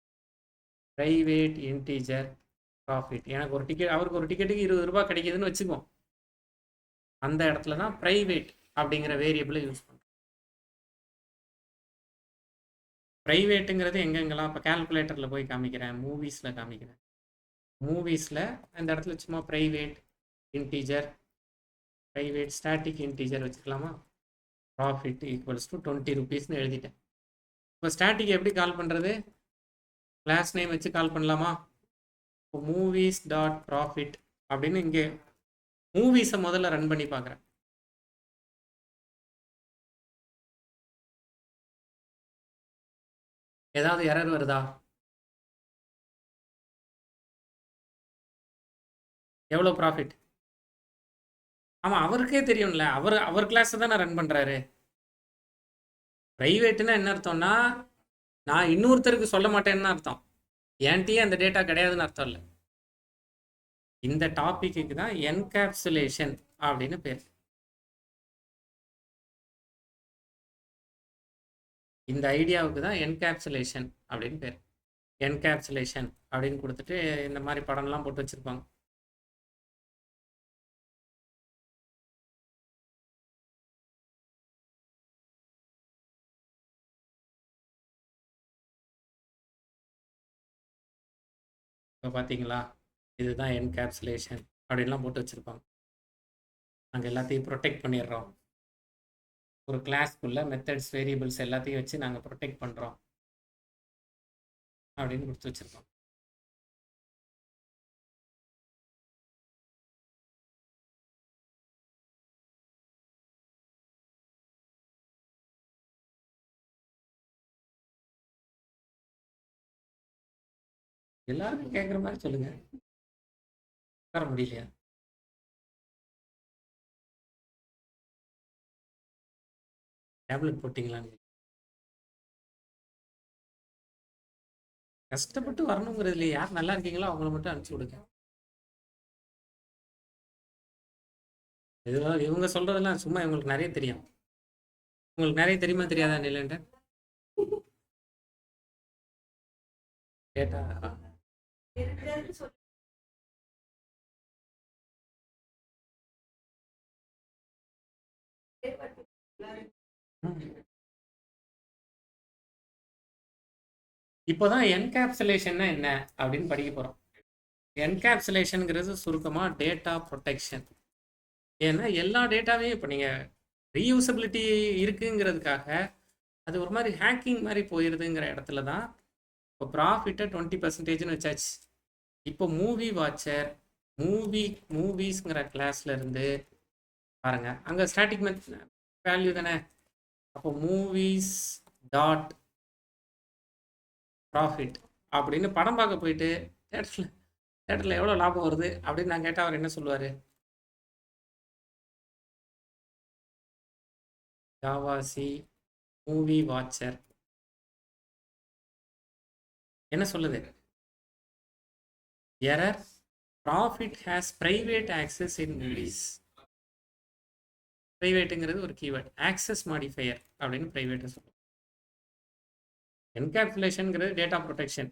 Private integer profit. எனக்கு ஒரு டிக்கெட், அவருக்கு ஒரு டிக்கெட்டுக்கு 20 ரூபா கிடைக்குதுன்னு வச்சுக்குவோம். அந்த இடத்துல தான் ப்ரைவேட் அப்படிங்கிற வேரியபிளை யூஸ் பண்ணுறோம். ப்ரைவேட்டுங்கிறது எங்கெங்கெல்லாம் இப்போ கால்குலேட்டரில் போய் காமிக்கிறேன், மூவிஸில் காமிக்கிறேன். மூவிஸில் இந்த இடத்துல சும்மா private integer, private static integer வச்சுக்கலாமா? ப்ராஃபிட் ஈக்குவல்ஸ் டு 20 ருபீஸ்னு எழுதிட்டேன். இப்போ ஸ்டாட்டிக் எப்படி கால் பண்ணுறது? கிளாஸ் நேம் வச்சு கால் பண்ணலாமா? இப்போ மூவிஸ் டாட் ப்ராஃபிட் அப்படின்னு இங்கே மூவிஸை முதல்ல ரன் பண்ணி பார்க்குறேன். ஏதாவது எரர் வருதா? எவ்வளோ ப்ராஃபிட்? ஆமாம், அவருக்கே தெரியும்ல. அவர் கிளாஸை தான் நான் ரன் பண்ணுறாரு. ப்ரைவேட்டுன்னா என்ன அர்த்தம்னா, நான் இன்னொருத்தருக்கு சொல்ல மாட்டேன்னு அர்த்தம். என்கிட்டயே அந்த டேட்டா கிடையாதுன்னு அர்த்தம் இல்லை. இந்த டாபிக்கு தான் என்கேப்சுலேஷன் அப்படின்னு பேர். இந்த ஐடியாவுக்கு தான் என்கேப்சுலேஷன் அப்படின்னு பேர். என்கேப்சுலேஷன் அப்படின்னு கொடுத்துட்டு இந்த மாதிரி படம்லாம் போட்டு வச்சுருப்பாங்க. இப்போ பார்த்தீங்களா, இதுதான் என்கேப்சுலேஷன் அப்படின்லாம் போட்டு வச்சுருப்பாங்க. நாங்கள் எல்லாத்தையும் ப்ரொடெக்ட் பண்ணிடுறோம். ஒரு கிளாஸ்க்குள்ள மெத்தட்ஸ், வேரியபிள்ஸ் எல்லாத்தையும் வச்சு நாங்கள் ப்ரொடெக்ட் பண்ணுறோம் அப்படின்னு கொடுத்து வச்சுருக்கோம். எல்லாருக்கும் கேட்குற மாதிரி சொல்லுங்க. உட்கார முடியலையா? டேப்லெட் போட்டிங்களான்னு. கஷ்டப்பட்டு வரணுங்கிறது இல்லையா? யார் நல்லா இருக்கீங்களோ அவங்கள மட்டும் அனுப்பிச்சி விடுங்க. இதெல்லாம் இவங்க சொல்றதெல்லாம் சும்மா இவங்களுக்கு நிறைய தெரியும். உங்களுக்கு நிறைய தெரியுமா தெரியாதா நிலண்ட கேட்டா? இப்போதான் என்கேப்சுலேஷன்னா என்ன அப்படின்னு படிக்க போறோம். என்கேப்சுலேஷனுங்கிறது சுருக்கமா டேட்டா ப்ரொடெக்ஷன். ஏன்னா எல்லா டேட்டாவையும் இப்போ நீங்கள் ரீயூசபிலிட்டி இருக்குங்கிறதுக்காக அது ஒரு மாதிரி ஹேக்கிங் மாதிரி போயிடுதுங்கிற இடத்துல தான் இப்போ ப்ராஃபிட்டை 20%ன்னு வச்சாச்சு. இப்போ மூவி வாட்சர், மூவிஸ்ங்கிற கிளாஸ்ல இருந்து பாருங்க, அங்கே ஸ்டாட்டிக் வேல்யூ தானே. அப்போ மூவிஸ் டாட் ப்ராஃபிட் அப்படின்னு படம் பார்க்க போயிட்டு தேட்டரில் எவ்வளோ லாபம் வருது அப்படின்னு நான் கேட்டால் அவர் என்ன சொல்லுவார்? ஜாவாசி மூவி வாட்சர் என்ன சொல்லுது? Error, profit has private access in movies. பிரைவேட்டுங்கிறது ஒரு கீவேர்ட். ஆக்சஸ் மாடிஃபையர் அப்படின்னு பிரைவேட்டை சொல்லுவோம். என்கேப்சுலேஷனுங்கிறது டேட்டா ப்ரொடெக்ஷன்.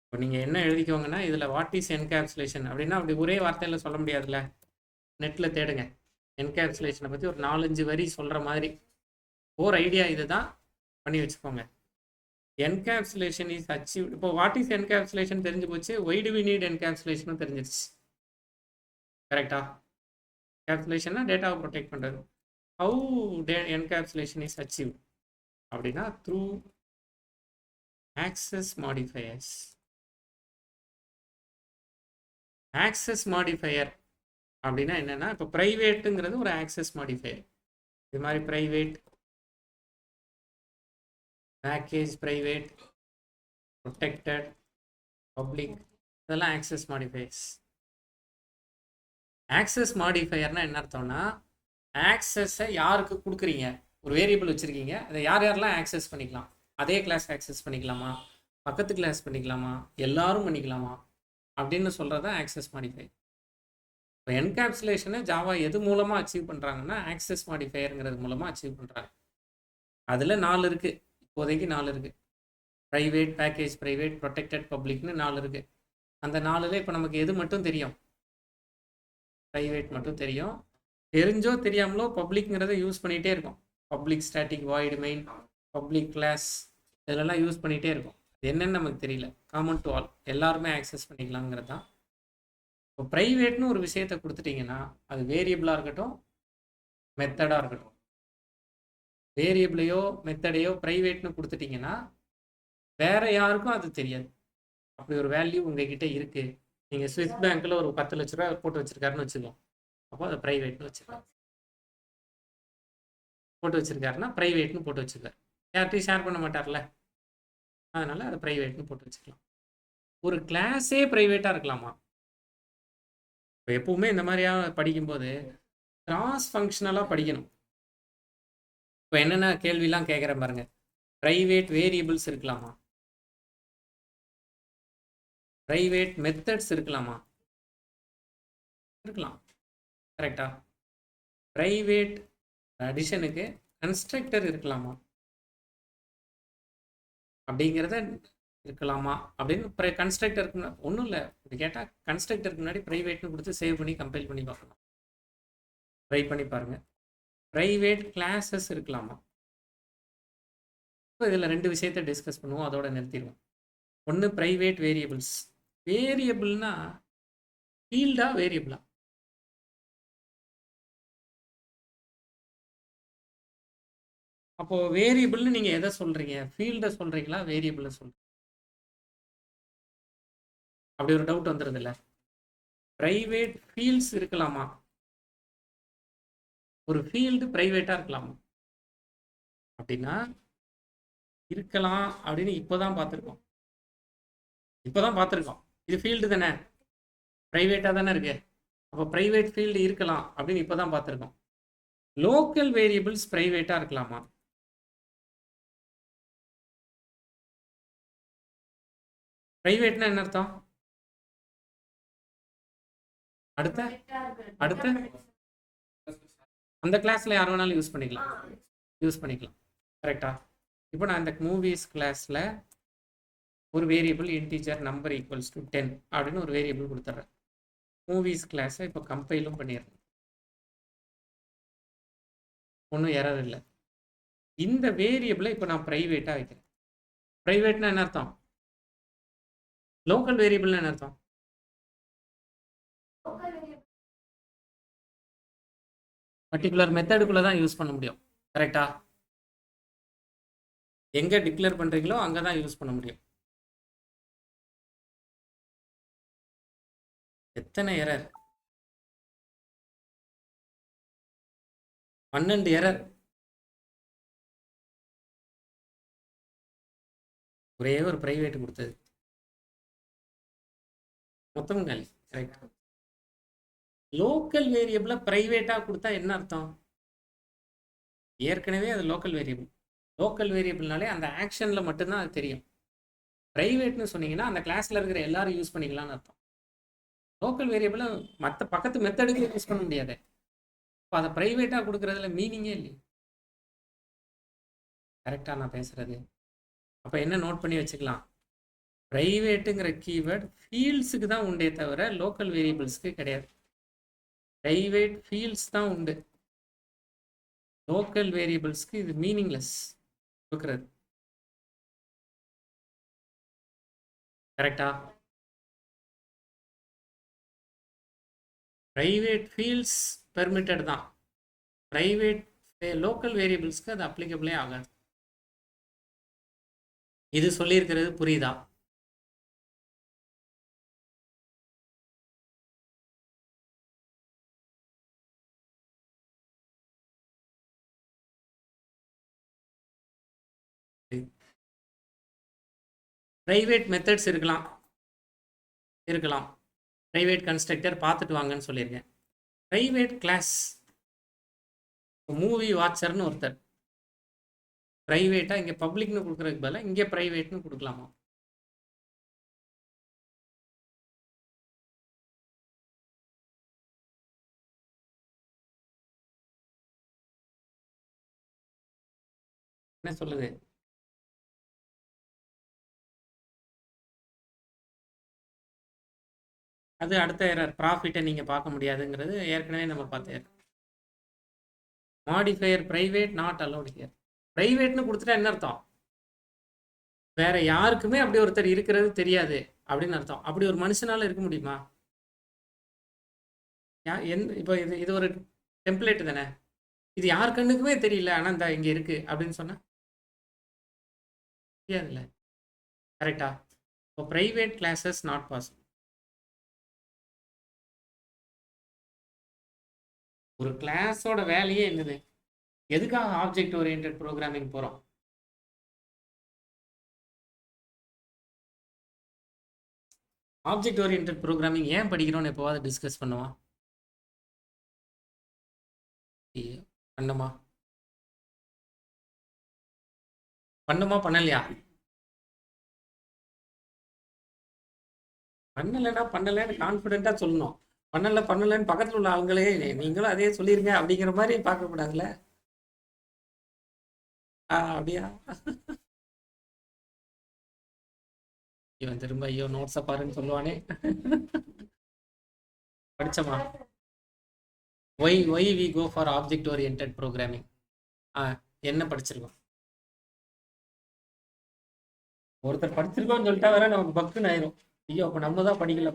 இப்போ நீங்கள் என்ன எழுதிக்கோங்கன்னா, இதில் வாட் இஸ் என்கேப்சுலேஷன் அப்படின்னா அப்படி ஒரே வார்த்தையில் சொல்ல முடியாதுல்ல. நெட்டில் தேடுங்க. என்கேப்சுலேஷனை பற்றி ஒரு 4-5 வரி சொல்கிற மாதிரி ஒரு ஐடியா இது தான் பண்ணி வச்சுக்கோங்க. Encapsulation is achieved. இப்போ வாட் இஸ் என்கேப்சுலேஷன் தெரிஞ்சு போச்சு. ஒய் டு வி நீட் என்கேப்சுலேஷனும் தெரிஞ்சிருச்சு. கரெக்டா? என்கேப்சுலேஷன்னா டேட்டாவை ப்ரொடெக்ட் பண்ணுறது. ஹவு என்கேப்சுலேஷன் இஸ் அச்சீவ்ட் அப்படின்னா through access modifiers. Access modifier அப்படின்னா என்னன்னா, இப்போ ப்ரைவேட்டுங்கிறது ஒரு ஆக்சஸ் மாடிஃபையர். இது மாதிரி private, package private, protected, public, இதெல்லாம் ஆக்சஸ் மாடிஃபையர்ஸ். ஆக்சஸ் மாடிஃபையர்னா என்ன அர்த்தம்னா, ஆக்சஸை யாருக்கு கொடுக்குறீங்க ஒரு வேரியபிள் வச்சுருக்கீங்க, அதை யார் யாரெல்லாம் ஆக்சஸ் பண்ணிக்கலாம்? அதே கிளாஸ் ஆக்சஸ் பண்ணிக்கலாமா, பக்கத்து கிளாஸ் பண்ணிக்கலாமா, எல்லாரும் பண்ணிக்கலாமா அப்படின்னு சொல்கிறது தான் ஆக்சஸ் மாடிஃபை. இப்போ என்கேப்சுலேஷனை ஜாவா எது மூலமாக அச்சீவ் பண்ணுறாங்கன்னா ஆக்சஸ் மாடிஃபையருங்கிறது மூலமாக அச்சீவ் பண்ணுறாங்க. அதில் 4 இருக்குது, இப்போதைக்கு 4 இருக்குது. ப்ரைவேட், பேக்கேஜ் ப்ரைவேட், ப்ரொடெக்டட், பப்ளிக்னு 4 இருக்குது. அந்த 4ல் இப்போ நமக்கு எது மட்டும் தெரியும்? ப்ரைவேட் மட்டும் தெரியும். தெரிஞ்சோ தெரியாமலோ பப்ளிக்ங்கிறத யூஸ் பண்ணிகிட்டே இருக்கும். Public static void main, public class, இதெல்லாம் யூஸ் பண்ணிகிட்டே இருக்கும். என்னன்னு நமக்கு தெரியல. காமன் டு ஆல், எல்லாருமே ஆக்சஸ் பண்ணிக்கலாங்கிறது தான். இப்போ ப்ரைவேட்னு ஒரு விஷயத்தை கொடுத்துட்டிங்கன்னா அது வேரியபிளாக இருக்கட்டும், மெத்தடாக இருக்கட்டும். வேரியபிளையோ மெத்தடையோ ப்ரைவேட்னு கொடுத்துட்டிங்கன்னா வேற யாருக்கும் அது தெரியாது. அப்படி ஒரு வேல்யூ உங்ககிட்ட இருக்கு. நீங்கள் ஸ்விஸ் பேங்க்கில் ஒரு 10 லட்ச ரூபா போட்டு வச்சிருக்காருன்னு வச்சுக்கோம். அப்போ அதை ப்ரைவேட்னு வச்சுக்கலாம். போட்டு வச்சிருக்காருன்னா ப்ரைவேட்னு போட்டு வச்சுருக்காரு. யார்கிட்டையும் ஷேர் பண்ண மாட்டார்ல, அதனால அதை ப்ரைவேட்னு போட்டு வச்சுக்கலாம். ஒரு கிளாஸே ப்ரைவேட்டாக இருக்கலாமா? இப்போ எப்பவுமே இந்த மாதிரியா படிக்கும்போது கிராஸ் ஃபங்க்ஷனலாக படிக்கணும். இப்போ என்னென்ன கேள்விலாம் கேட்குறேன் பாருங்க. ப்ரைவேட் வேரியபிள்ஸ் இருக்கலாமா? ப்ரைவேட் மெத்தட்ஸ் இருக்கலாமா? இருக்கலாம். கரெக்டா? ப்ரைவேட் அடிஷனுக்கு கன்ஸ்ட்ரக்டர் இருக்கலாமா அப்படிங்கிறத இருக்கலாமா அப்படின்னு கன்ஸ்ட்ரக்டருக்கு ஒன்றும் இல்லை. இப்படி கேட்டால் கன்ஸ்ட்ரக்டருக்கு முன்னாடி ப்ரைவேட்னு கொடுத்து சேவ் பண்ணி கம்பைல் பண்ணி பார்க்கணும். ட்ரை பண்ணி பாருங்கள். ப்ரைவேட் கிளாஸஸ் இருக்கலாமா? இப்போ இதில் 2 விஷயத்தை டிஸ்கஸ் பண்ணுவோம், அதோட நிறுத்திடுவோம். ஒன்று ப்ரைவேட் வேரியபிள்ஸ். வேரியபிள்னா ஃபீல்டா வேரியபிளா? அப்போ வேரியபிள்னு நீங்க எதை சொல்றீங்க? ஃபீல்டை சொல்றீங்களா, வேரியபிளை சொல்றீங்க? அப்படி ஒரு டவுட் வந்துருது இல்ல. பிரைவேட் ஃபீல்ட்ஸ் இருக்கலாமா? ஒரு ஃபீல்டு பிரைவேட்டா இருக்கலாமா? அப்படின்னா இருக்கலாம் அப்படின்னு இப்போதான் பார்த்துருக்கோம். இது ஃபீல்டு தானே, பிரைவேட்டா தானே இருக்கு. அப்போ பிரைவேட் ஃபீல்டு இருக்கலாம் அப்படின்னு இப்போதான் பார்த்துருக்கோம். லோக்கல் வேரியபிள்ஸ் பிரைவேட்டா இருக்கலாமா? பிரைவேட்னா என்ன அர்த்தம்? அடுத்த அந்த கிளாஸ்ல யார் வேணாலும் யூஸ் பண்ணிக்கலாம். கரெக்டா? இப்போ நான் இந்த மூவிஸ் கிளாஸ்ல ஒரு variable integer number equals to 10 அப்படின்னு ஒரு வேரியபிள் கொடுத்துட்றேன். மூவிஸ் கிளாஸை இப்போ கம்பைலும் பண்ணிடுறேன். ஒன்றும் எரர் இல்லை. இந்த வேரியபிளை இப்போ நான் ப்ரைவேட்டாக வைக்கிறேன். ப்ரைவேட்னா என்ன அர்த்தம்? லோக்கல் வேரியபிள்னா என்ன அர்த்தம்? பர்டிகுலர் மெத்தடுக்குள்ள தான் யூஸ் பண்ண முடியும். கரெக்டா? எங்க டிக்ளேர் பண்றீங்களோ அங்கே தான் யூஸ் பண்ண முடியும். எத்தனை எரர்? 12 எரர். ஒரே ஒரு பிரைவேட் கொடுத்தது, மொத்தமும் காலி. கரெக்ட். லோக்கல் வேரியபிளை பிரைவேட்டா கொடுத்தா என்ன அர்த்தம்? ஏற்கனவே அது லோக்கல் வேரியபிள். லோக்கல் வேரியபிள்னாலே அந்த ஆக்ஷன்ல மட்டும்தான் அது தெரியும். பிரைவேட்னு சொன்னீங்கன்னா அந்த கிளாஸ்ல இருக்கிற எல்லாரும் யூஸ் பண்ணிக்கலாம்னு அர்த்தம். லோக்கல் வேரியபிளை மற்ற பக்கத்து மெத்தடுக்கு யூஸ் பண்ண முடியாது. இப்போ அதை ப்ரைவேட்டாக கொடுக்குறதுல மீனிங்கே இல்லையே. கரெக்டாக நான் பேசுகிறது? அப்போ என்ன நோட் பண்ணி வச்சுக்கலாம்? ப்ரைவேட்டுங்கிற கீவேர்ட் ஃபீல்ட்ஸுக்கு தான் உண்டே தவிர லோக்கல் வேரியபிள்ஸ்க்கு கிடையாது. ப்ரைவேட் ஃபீல்ட்ஸ் தான் உண்டு, லோக்கல் வேரியபிள்ஸ்க்கு இது மீனிங்லெஸ் கொடுக்குறது. கரெக்டா? ப்ரைவேட் ஃபீல்ட்ஸ் பெர்மிட்டட் தான், ப்ரைவேட் லோக்கல் வேரியபிள்ஸ்க்கு அது அப்ளிகபிளே ஆகாது. இது சொல்லியிருக்கிறது புரியுதா? ப்ரைவேட் மெத்தட்ஸ் இருக்கலாம், ப்ரைவேட் கன்ஸ்ட்ரக்டர் பார்த்துட்டு வாங்கன்னு சொல்லியிருக்கேன். ப்ரைவேட் கிளாஸ், மூவி வாட்சர்னு ஒருத்தர் ப்ரைவேட்டாக இங்கே பப்ளிக்னு கொடுக்குறதுக்கு பதிலாக இங்கே ப்ரைவேட்னு கொடுக்கலாமா? என்ன சொல்லுது? அது அடுத்த எரர். ப்ராஃபிட்டை நீங்கள் பார்க்க முடியாதுங்கிறது ஏற்கனவே நம்ம பார்த்த modifier private not allowed here. பிரைவேட்னு கொடுத்துட்டா என்ன அர்த்தம்? வேற யாருக்குமே அப்படி ஒருத்தர் இருக்கிறது தெரியாது அப்படின்னு அர்த்தம். அப்படி ஒரு மனுஷனால இருக்க முடியுமா? இப்போ இது ஒரு டெம்ப்ளேட் தானே, இது யார் கண்ணுக்குமே தெரியல, ஆனால் இந்த இங்கே இருக்கு அப்படின்னு சொன்னா தெரியாதுல்ல. கரெக்டா? இப்போ பிரைவேட் கிளாஸஸ் நாட் பாசிபிள். ஒரு கிளாஸோட வேலையே என்னது? எதுக்காக ஆப்ஜெக்ட் ஓரியன்ட் ப்ரோக்ராமிங் போகிறோம்? ஆப்ஜெக்ட் ஓரியன்ட் ப்ரோக்ராமிங் ஏன் படிக்கிறோம்னு எப்போவாது டிஸ்கஸ் பண்ணுவோம். பண்ணுமா பண்ணுமா பண்ணலையா? பண்ணலைன்னா பண்ணலைன்னு கான்ஃபிடென்ட்டாக சொல்லணும். பண்ணலைன்னு பக்கத்தில் உள்ள ஆளுங்களே நீங்களும் அதே சொல்லிருங்க அப்படிங்கிற மாதிரி பார்க்கக்கூடாதுல்ல. அப்படியா? இவன் திரும்ப ஐயோ நோட்ஸை பாருன்னு சொல்லுவானே. படிச்சமா why we go for object orient programming. என்ன படிச்சிருக்கோம்? ஒருத்தர் படிச்சிருக்கோம்னு சொல்லிட்டா வேற நமக்கு பக்குன்னு ஆயிரும். ஐயோ அப்போ நம்ம தான் படிக்கல.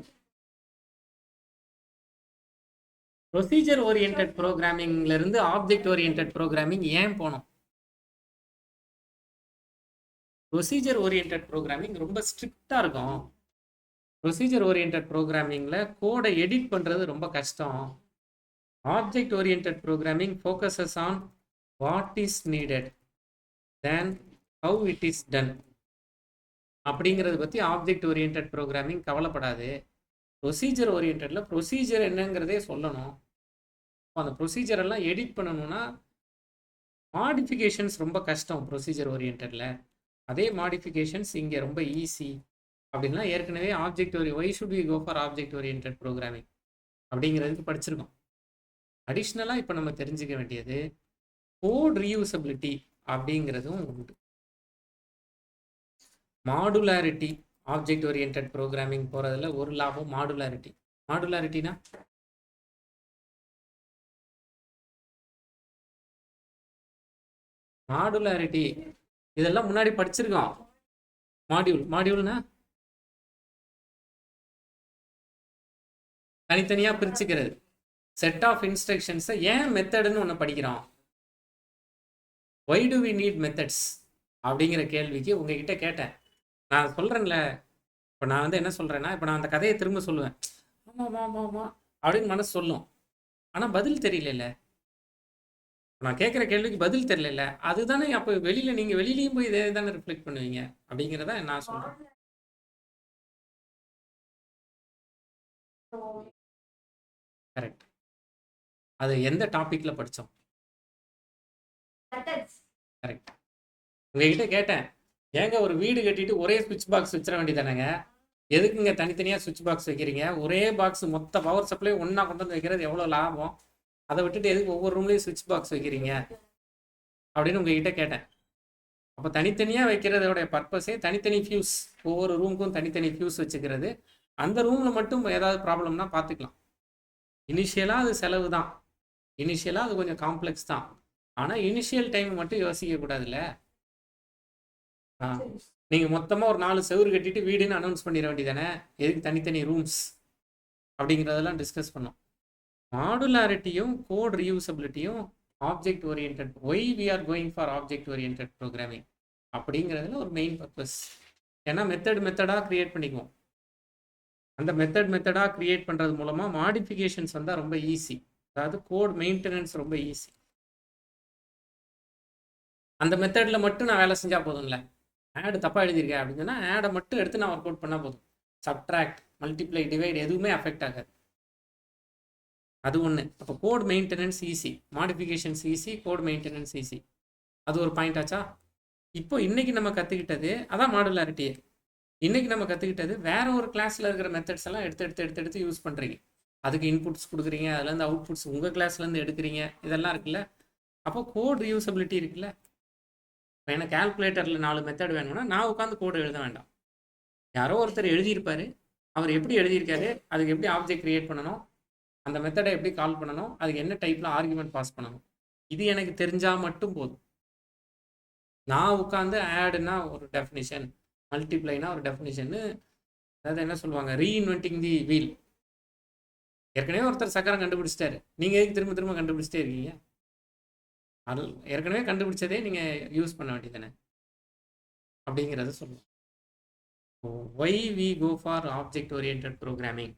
ப்ரொசீஜர் ஓரியன்ட் ப்ரோக்ராமிங்ல இருந்து ஆப்ஜெக்ட் ஓரியன்ட் ப்ரோக்ராமிங் ஏன் போனோம்? ப்ரொசீஜர் ஓரியன்ட் ப்ரோக்ராமிங் ரொம்ப ஸ்ட்ரிக்டாக இருக்கும். ப்ரொசீஜர் ஓரியன்ட் ப்ரோக்ராமிங்கில் கோடை எடிட் பண்ணுறது ரொம்ப கஷ்டம். Object orient programming focuses on what is needed then how it is done அப்படிங்கிறத பற்றி ஆப்ஜெக்ட் ஓரியன்ட் ப்ரோக்ராமிங் கவலைப்படாது. ப்ரொசீஜர் ஓரியன்டில் ப்ரொசீஜர் என்னங்கிறதே சொல்லணும். அந்த ப்ரொசீஜர் எல்லாம் எடிட் பண்ணணும்னா மாடிஃபிகேஷன்ஸ் ரொம்ப கஷ்டம் ப்ரொசீஜர் ஓரியன்டில். அதே மாடிஃபிகேஷன்ஸ் இங்கே ரொம்ப ஈஸி அப்படின்னா ஏற்கனவே object why should we go for object orient programming அப்படிங்கிறதுக்கு படிச்சிருக்கோம். அடிஷ்னலாக இப்போ நம்ம தெரிஞ்சுக்க வேண்டியது கோட் ரீயூசபிலிட்டி அப்படிங்கிறதும் உண்டு. மாடுலாரிட்டி ஆப்ஜெக்ட் ஓரியன்ட் ப்ரோக்ராமிங் போகிறதுல ஒரு லாபம் மாடுலாரிட்டி. மாடுலாரிட்டினா மாடுலாரிட்டி இதெல்லாம் முன்னாடி படிச்சிருக்கோம். மாடியூல்னா தனித்தனியாக பிரிச்சுக்கிறது. செட் ஆஃப் இன்ஸ்ட்ரக்ஷன்ஸை ஏன் மெத்தடுன்னு ஒன்று படிக்கிறோம். Why do we need methods அப்படிங்கிற கேள்விக்கு உங்ககிட்ட கேட்டேன். நான் சொல்கிறேன்ல, இப்போ நான் வந்து என்ன சொல்கிறேன்னா, இப்போ நான் அந்த கதையை திரும்ப சொல்லுவேன். ஆமாம் ஆமாம் ஆமாம் அப்படின்னு மனசு சொல்லும். ஆனால் பதில் தெரியல. நான் கேட்குற கேள்விக்கு பதில் தெரியல. அதுதானே அப்போ வெளியில் நீங்கள் வெளியிலையும் போய் இதே தானே ரிஃப்ளெக்ட் பண்ணுவீங்க அப்படிங்கிறத நான் சொல்கிறேன். கரெக்ட். அது எந்த டாப்பிக்கில் படித்தோம்? கரெக்ட். உங்ககிட்ட கேட்டேன், ஏங்க ஒரு வீடு கட்டிட்டு ஒரே சுவிட்ச் பாக்ஸ் வச்சிட வேண்டியதானேங்க, எதுக்குங்க தனித்தனியாக சுவிட்ச் பாக்ஸ் வைக்கிறீங்க? ஒரே பாக்ஸ் மொத்த பவர் சப்ளை ஒன்றா கொண்டு வந்து வைக்கிறது எவ்வளோ லாபம், அதை விட்டுட்டு எதுக்கு ஒவ்வொரு ரூம்லேயும் சுவிட்ச் பாக்ஸ் வைக்கிறீங்க அப்படின்னு உங்ககிட்ட கேட்டேன். அப்போ தனித்தனியாக வைக்கிறதோடைய பர்பஸே தனித்தனி ஃபியூஸ், ஒவ்வொரு ரூமுக்கும் தனித்தனி ஃபியூஸ் வச்சுக்கிறது. அந்த ரூமில் மட்டும் ஏதாவது ப்ராப்ளம்னா பார்த்துக்கலாம். இனிஷியலாக அது செலவு தான், இனிஷியலாக அது கொஞ்சம் காம்ப்ளெக்ஸ் தான். ஆனால் இனிஷியல் டைம் மட்டும் யோசிக்கக்கூடாதுல்ல. நீங்கள் மொத்தமாக ஒரு 4 செவுரு கட்டிட்டு வீடுன்னு அனௌன்ஸ் பண்ணிட வேண்டியதானே, எதுக்கு தனித்தனி ரூம்ஸ் அப்படிங்கிறதெல்லாம் டிஸ்கஸ் பண்ணோம். மாடுலாரிட்டியும் கோட் ரீயூசபிலிட்டியும் object orient why we are going for object orient programming அப்படிங்கிறதுல ஒரு மெயின் பர்பஸ். ஏன்னா மெத்தடாக க்ரியேட் பண்ணிக்குவோம். அந்த மெத்தடாக க்ரியேட் பண்ணுறது மூலமாக மாடிஃபிகேஷன்ஸ் வந்தால் ரொம்ப ஈஸி. அதாவது கோட் மெயின்டெனன்ஸ் ரொம்ப ஈஸி. அந்த மெத்தடில் மட்டும் நான் வேலை செஞ்சால் போதும்ல. ஆடு தப்பாக எழுதியிருக்கேன் அப்படின்னு சொன்னால் ஆடை மட்டும் எடுத்து நான் ஒர்க் அவுட் பண்ணால் போதும். சப்ட்ராக்ட், மல்டிப்ளை, டிவைட் எதுவுமே அஃபெக்ட் ஆகாது. அது ஒன்று. அப்போ code maintenance easy, modifications easy, code maintenance easy. அது ஒரு பாயிண்ட் ஆச்சா? இப்போ இன்னைக்கு நம்ம கற்றுக்கிட்டது அதான் மாடுலாரிட்டியே. இன்னைக்கு நம்ம கற்றுக்கிட்டது வேற ஒரு கிளாஸில் இருக்கிற மெத்தட்ஸ் எல்லாம் எடுத்து எடுத்து எடுத்து எடுத்து யூஸ் பண்ணுறீங்க. அதுக்கு இன்புட்ஸ் கொடுக்குறீங்க, அதுலேருந்து அவுட்புட்ஸ் உங்கள் கிளாஸ்லேருந்து எடுக்கிறீங்க, இதெல்லாம் இருக்குல்ல. அப்போ கோட் ரியூசபிலிட்டி இருக்குல்ல. இப்போ எனக்கு கால்குலேட்டரில் 4 மெத்தட் வேணும்னா நான் உட்காந்து கோடு எழுத வேண்டாம். யாரோ ஒருத்தர் எழுதியிருப்பாரு, அவர் எப்படி எழுதியிருக்காரு, அதுக்கு எப்படி ஆப்ஜெக்ட் கிரியேட் பண்ணணும், அந்த மெத்தடை எப்படி கால் பண்ணணும், அதுக்கு என்ன டைப்பில் ஆர்குமெண்ட் பாஸ் பண்ணணும், இது எனக்கு தெரிஞ்சால் மட்டும் போதும். நான் உட்காந்து ஆடுனா ஒரு டெஃபினிஷன், மல்டிப்ளைனா ஒரு டெஃபினிஷன்னு, அதாவது என்ன சொல்லுவாங்க, ரீஇன்வென்டிங் தி வீல். ஏற்கனவே ஒருத்தர் சக்கரம் கண்டுபிடிச்சிட்டாரு, நீங்கள் எதுக்கு திரும்ப திரும்ப கண்டுபிடிச்சிட்டே இருக்கீங்க? அது ஏற்கனவே கண்டுபிடிச்சதே நீங்கள் யூஸ் பண்ண வேண்டியதானே அப்படிங்கிறத சொல்லுவோம். Why we go for object orient programming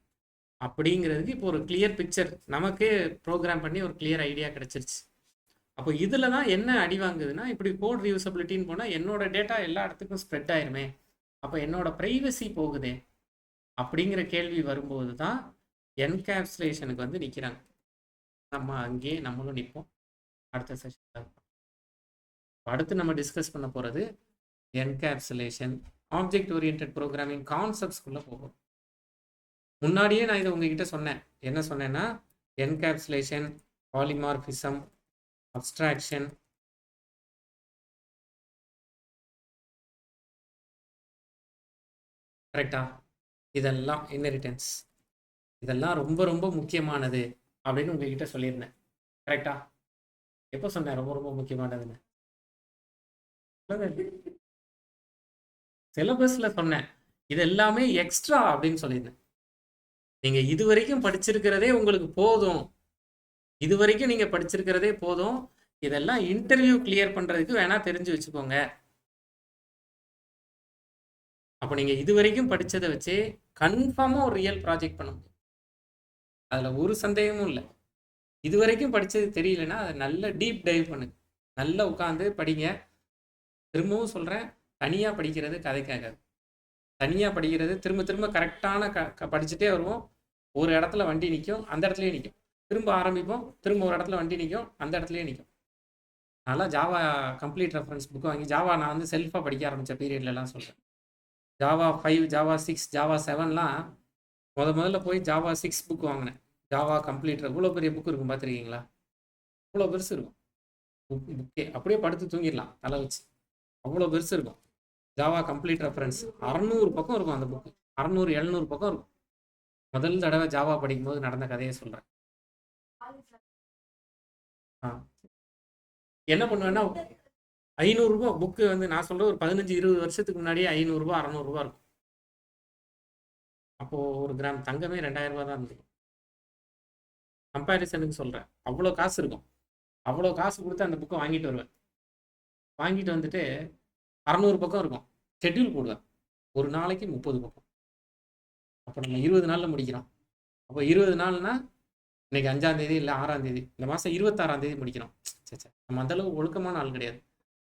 அப்படிங்கிறதுக்கு இப்போ ஒரு கிளியர் பிக்சர் நமக்கே ப்ரோக்ராம் பண்ணி ஒரு கிளியர் ஐடியா கிடச்சிருச்சு. அப்போ இதில் தான் என்ன அடி வாங்குதுன்னா, இப்படி கோட் ரியூசபிலிட்டின்னு போனால் என்னோட டேட்டா எல்லா இடத்துக்கும் ஸ்ப்ரெட் ஆயிருமே, அப்போ என்னோட ப்ரைவசி போகுதே அப்படிங்கிற கேள்வி வரும்போது தான் என்கேப்சுலேஷனுக்கு வந்து நிற்கிறாங்க. நம்ம அங்கேயே நம்மளும் நிற்போம். அடுத்த செஷன் அடுத்து நம்ம டிஸ்கஸ் பண்ண போகிறது என்கேப்சுலேஷன், ஆப்ஜெக்ட் ஓரியன்ட் ப்ரோக்ராமிங் கான்செப்ட்ஸ்குள்ளே போகும். முன்னாடியே நான் இதை உங்ககிட்ட சொன்னேன். என்ன சொன்னேன்னா, என்கேப்சுலேஷன், பாலிமார்பிசம், அப்ஸ்ட்ராக்ஷன், கரெக்டா, இதெல்லாம் இன்ஹெரிட்டன்ஸ், இதெல்லாம் ரொம்ப ரொம்ப முக்கியமானது அப்படின்னு உங்ககிட்ட சொல்லியிருந்தேன். கரெக்டா? எப்போ சொன்னேன் ரொம்ப ரொம்ப முக்கியமானதுன்னு? சிலபஸ்ல சொன்னேன். இது எல்லாமே எக்ஸ்ட்ரா அப்படின்னு சொல்லியிருந்தேன். நீங்க இது வரைக்கும் படிச்சிருக்கிறதே உங்களுக்கு போதும், இது வரைக்கும் நீங்க படிச்சிருக்கிறதே போதும், இதெல்லாம் இன்டர்வியூ கிளியர் பண்றதுக்கு வேணா தெரிஞ்சு வச்சுக்கோங்க. அப்போ நீங்க இது வரைக்கும் படிச்சதை வச்சு கன்ஃபார்மா ஒரு ரியல் ப்ராஜெக்ட் பண்ண முடியும். அதுல ஒரு சந்தேகமும் இல்லை. இது வரைக்கும் படிச்சது தெரியலன்னா அதை நல்ல டீப் டைவ் பண்ணுங்க, நல்லா உட்காந்து படிங்க. திரும்பவும் சொல்றேன், தனியா படிக்கிறது கதைக்காகாது. தனியா படிக்கிறது திரும்ப திரும்ப கரெக்டான படிச்சுட்டே வருவோம். ஒரு இடத்துல வண்டி நிற்கும், அந்த இடத்துலயே நிற்கும். திரும்ப ஆரம்பிப்போம், திரும்ப ஒரு இடத்துல வண்டி நிற்கும், அந்த இடத்துலயே நிற்கும். நல்லா ஜாவா கம்ப்ளீட் ரெஃபரன்ஸ் புக் வாங்கி, ஜாவா நான் வந்து செல்ஃபாக படிக்க ஆரம்பித்த பீரியட்லலாம் சொல்கிறேன். ஜாவா 5, ஜாவா 6, ஜாவா 7லாம் முதல்ல போய் ஜாவா 6 புக் வாங்கினேன். ஜாவா கம்ப்ளீட், இவ்வளோ பெரிய புக் இருக்கும் பார்த்துருக்கீங்களா? இவ்வளோ பெருசு இருக்கும் புக்கே, அப்படியே படுத்து தூங்கிடலாம் தலை வச்சு, அவ்வளோ பெருசு இருக்கும். ஜாவா கம்ப்ளீட் ரெஃபரன்ஸ் 600 பக்கம் இருக்கும் அந்த புக்கு, 600-700 பக்கம் இருக்கும். முதல் தடவை ஜாவா படிக்கும்போது நடந்த கதையை சொல்கிறேன். என்ன பண்ணுவேன்னா, 500 ரூபா புக்கு வந்து நான் சொல்ற ஒரு 15-20 வருஷத்துக்கு முன்னாடியே 500 ரூபா 600 ரூபா இருக்கும். அப்போ ஒரு கிராம் தங்கமே 2000 ரூபா தான் இருந்தது. கம்பேரிசனுக்கு சொல்றேன், அவ்வளோ காசு இருக்கும். அவ்வளோ காசு கொடுத்து அந்த புக்கை வாங்கிட்டு வருவேன். வாங்கிட்டு வந்துட்டு 600 பக்கம் இருக்கும், ஷெட்யூல் போடுவேன், ஒரு நாளைக்கு 30 பக்கம். அப்போ நம்ம 20 நாளில் முடிக்கிறோம். அப்போ 20 நாள்னா இன்னைக்கு 5ஆம் தேதி இல்லை 6ஆம் தேதி, இந்த மாதம் 26ஆம் தேதி முடிக்கிறோம். சரி, நம்ம அந்த அளவு ஒழுக்கமான ஆள் கிடையாது.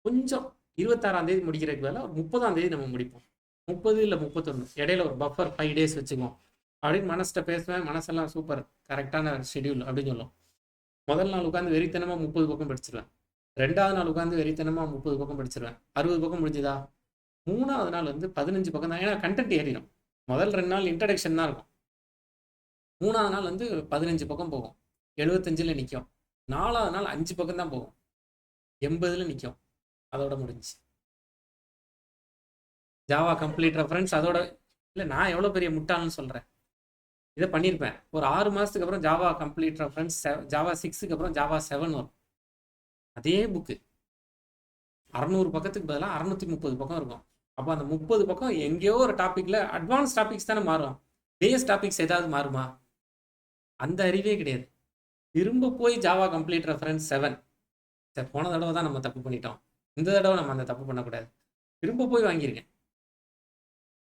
கொஞ்சம் 26ஆம் தேதி முடிக்கிறதுக்கு வேலை ஒரு 30ஆம் தேதி நம்ம முடிப்போம். 30 இல்லை 31, இடையில ஒரு பஃபர் 5 days வச்சுக்குவோம் அப்படின்னு மனசிட்ட பேசுவேன். மனசெல்லாம் சூப்பர், கரெக்டான ஷெட்யூல் அப்படின்னு சொல்லும். முதல் நாள் உட்காந்து வெறித்தனமாக 30 பக்கம் படிச்சிருவேன். 2வது நாள் உட்காந்து வெறித்தனமாக 30 பக்கம் படிச்சிருவேன். 60 பக்கம் முடிஞ்சுதா? 3வது நாள் வந்து 15 பக்கம் தான், ஏன்னா கண்டென்ட் ஏறிடும். முதல் 2 நாள் இன்ட்ரடக்ஷன் தான் இருக்கும். 3வது நாள் வந்து 15 பக்கம் போகும், 75ல் நிற்கும். 4வது நாள் 5 பக்கம் தான் போகும், 80ல் நிற்கும். அதோட முடிஞ்சு ஜாவா கம்ப்ளீட் ரெஃபரன்ஸ். அதோட இல்லை, நான் எவ்வளோ பெரிய முட்டாள்னு சொல்கிறேன். இதை பண்ணியிருப்பேன். ஒரு 6 மாதத்துக்கு அப்புறம் ஜாவா கம்ப்ளீட் ரெஃபரன்ஸ், ஜாவா 6க்கு அப்புறம் ஜாவா 7 வரும். அதே புக்கு 600 பக்கத்துக்கு பதிலாக 630 பக்கம் இருக்கும். அப்போ அந்த 30 பக்கம் எங்கேயோ ஒரு டாப்பிக்கில் அட்வான்ஸ் டாபிக்ஸ் தானே மாறும், பேஸ் டாபிக்ஸ் ஏதாவது மாறுமா? அந்த அறிவே கிடையாது. திரும்ப போய் ஜாவா கம்ப்ளீட் ரெஃபரன்ஸ் 7, சரி போன தடவை தான் நம்ம தப்பு பண்ணிட்டோம், இந்த தடவை நம்ம அந்த தப்பு பண்ணக்கூடாது, திரும்ப போய் வாங்கியிருக்கேன்.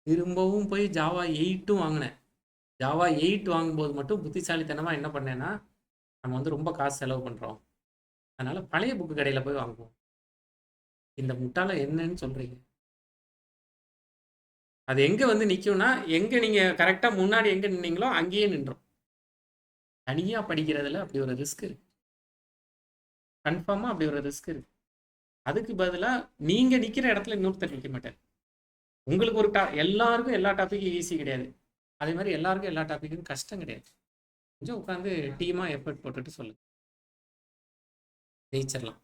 திரும்பவும் போய் ஜாவா 8ம் வாங்கினேன். ஜாவா 8 வாங்கும்போது மட்டும் புத்திசாலித்தனமாக என்ன பண்ணேன்னா, நம்ம வந்து ரொம்ப காசு செலவு பண்ணுறோம், அதனால் பழைய புக்கு கடையில் போய் வாங்குவோம். இந்த முட்டாள என்னன்னு சொல்கிறீங்க? அது எங்கே வந்து நிற்கும்னா, எங்கே நீங்கள் கரெக்டாக முன்னாடி எங்கே நின்னீங்களோ அங்கேயே நின்றோம். தனியாக படிக்கிறதுல அப்படி ஒரு ரிஸ்க் இருக்கு, கன்ஃபார்மாக அப்படி ஒரு ரிஸ்க் இருக்கு. அதுக்கு பதிலா நீங்க நிக்கிற இடத்துல இன்னொருத்தர் நிக்க மாட்டார். உங்களுக்கு ஒரு எல்லாருக்கும் எல்லா டாபிக்கும் ஈஸி கிடையாது. அதே மாதிரி எல்லாருக்கும் எல்லா டாபிக்கும் கஷ்டம் கிடையாது. கொஞ்சம் உட்காந்து டீமா எஃபர்ட் போட்டுட்டு சொல்லுங்க, ஜெயிச்சிடலாம்.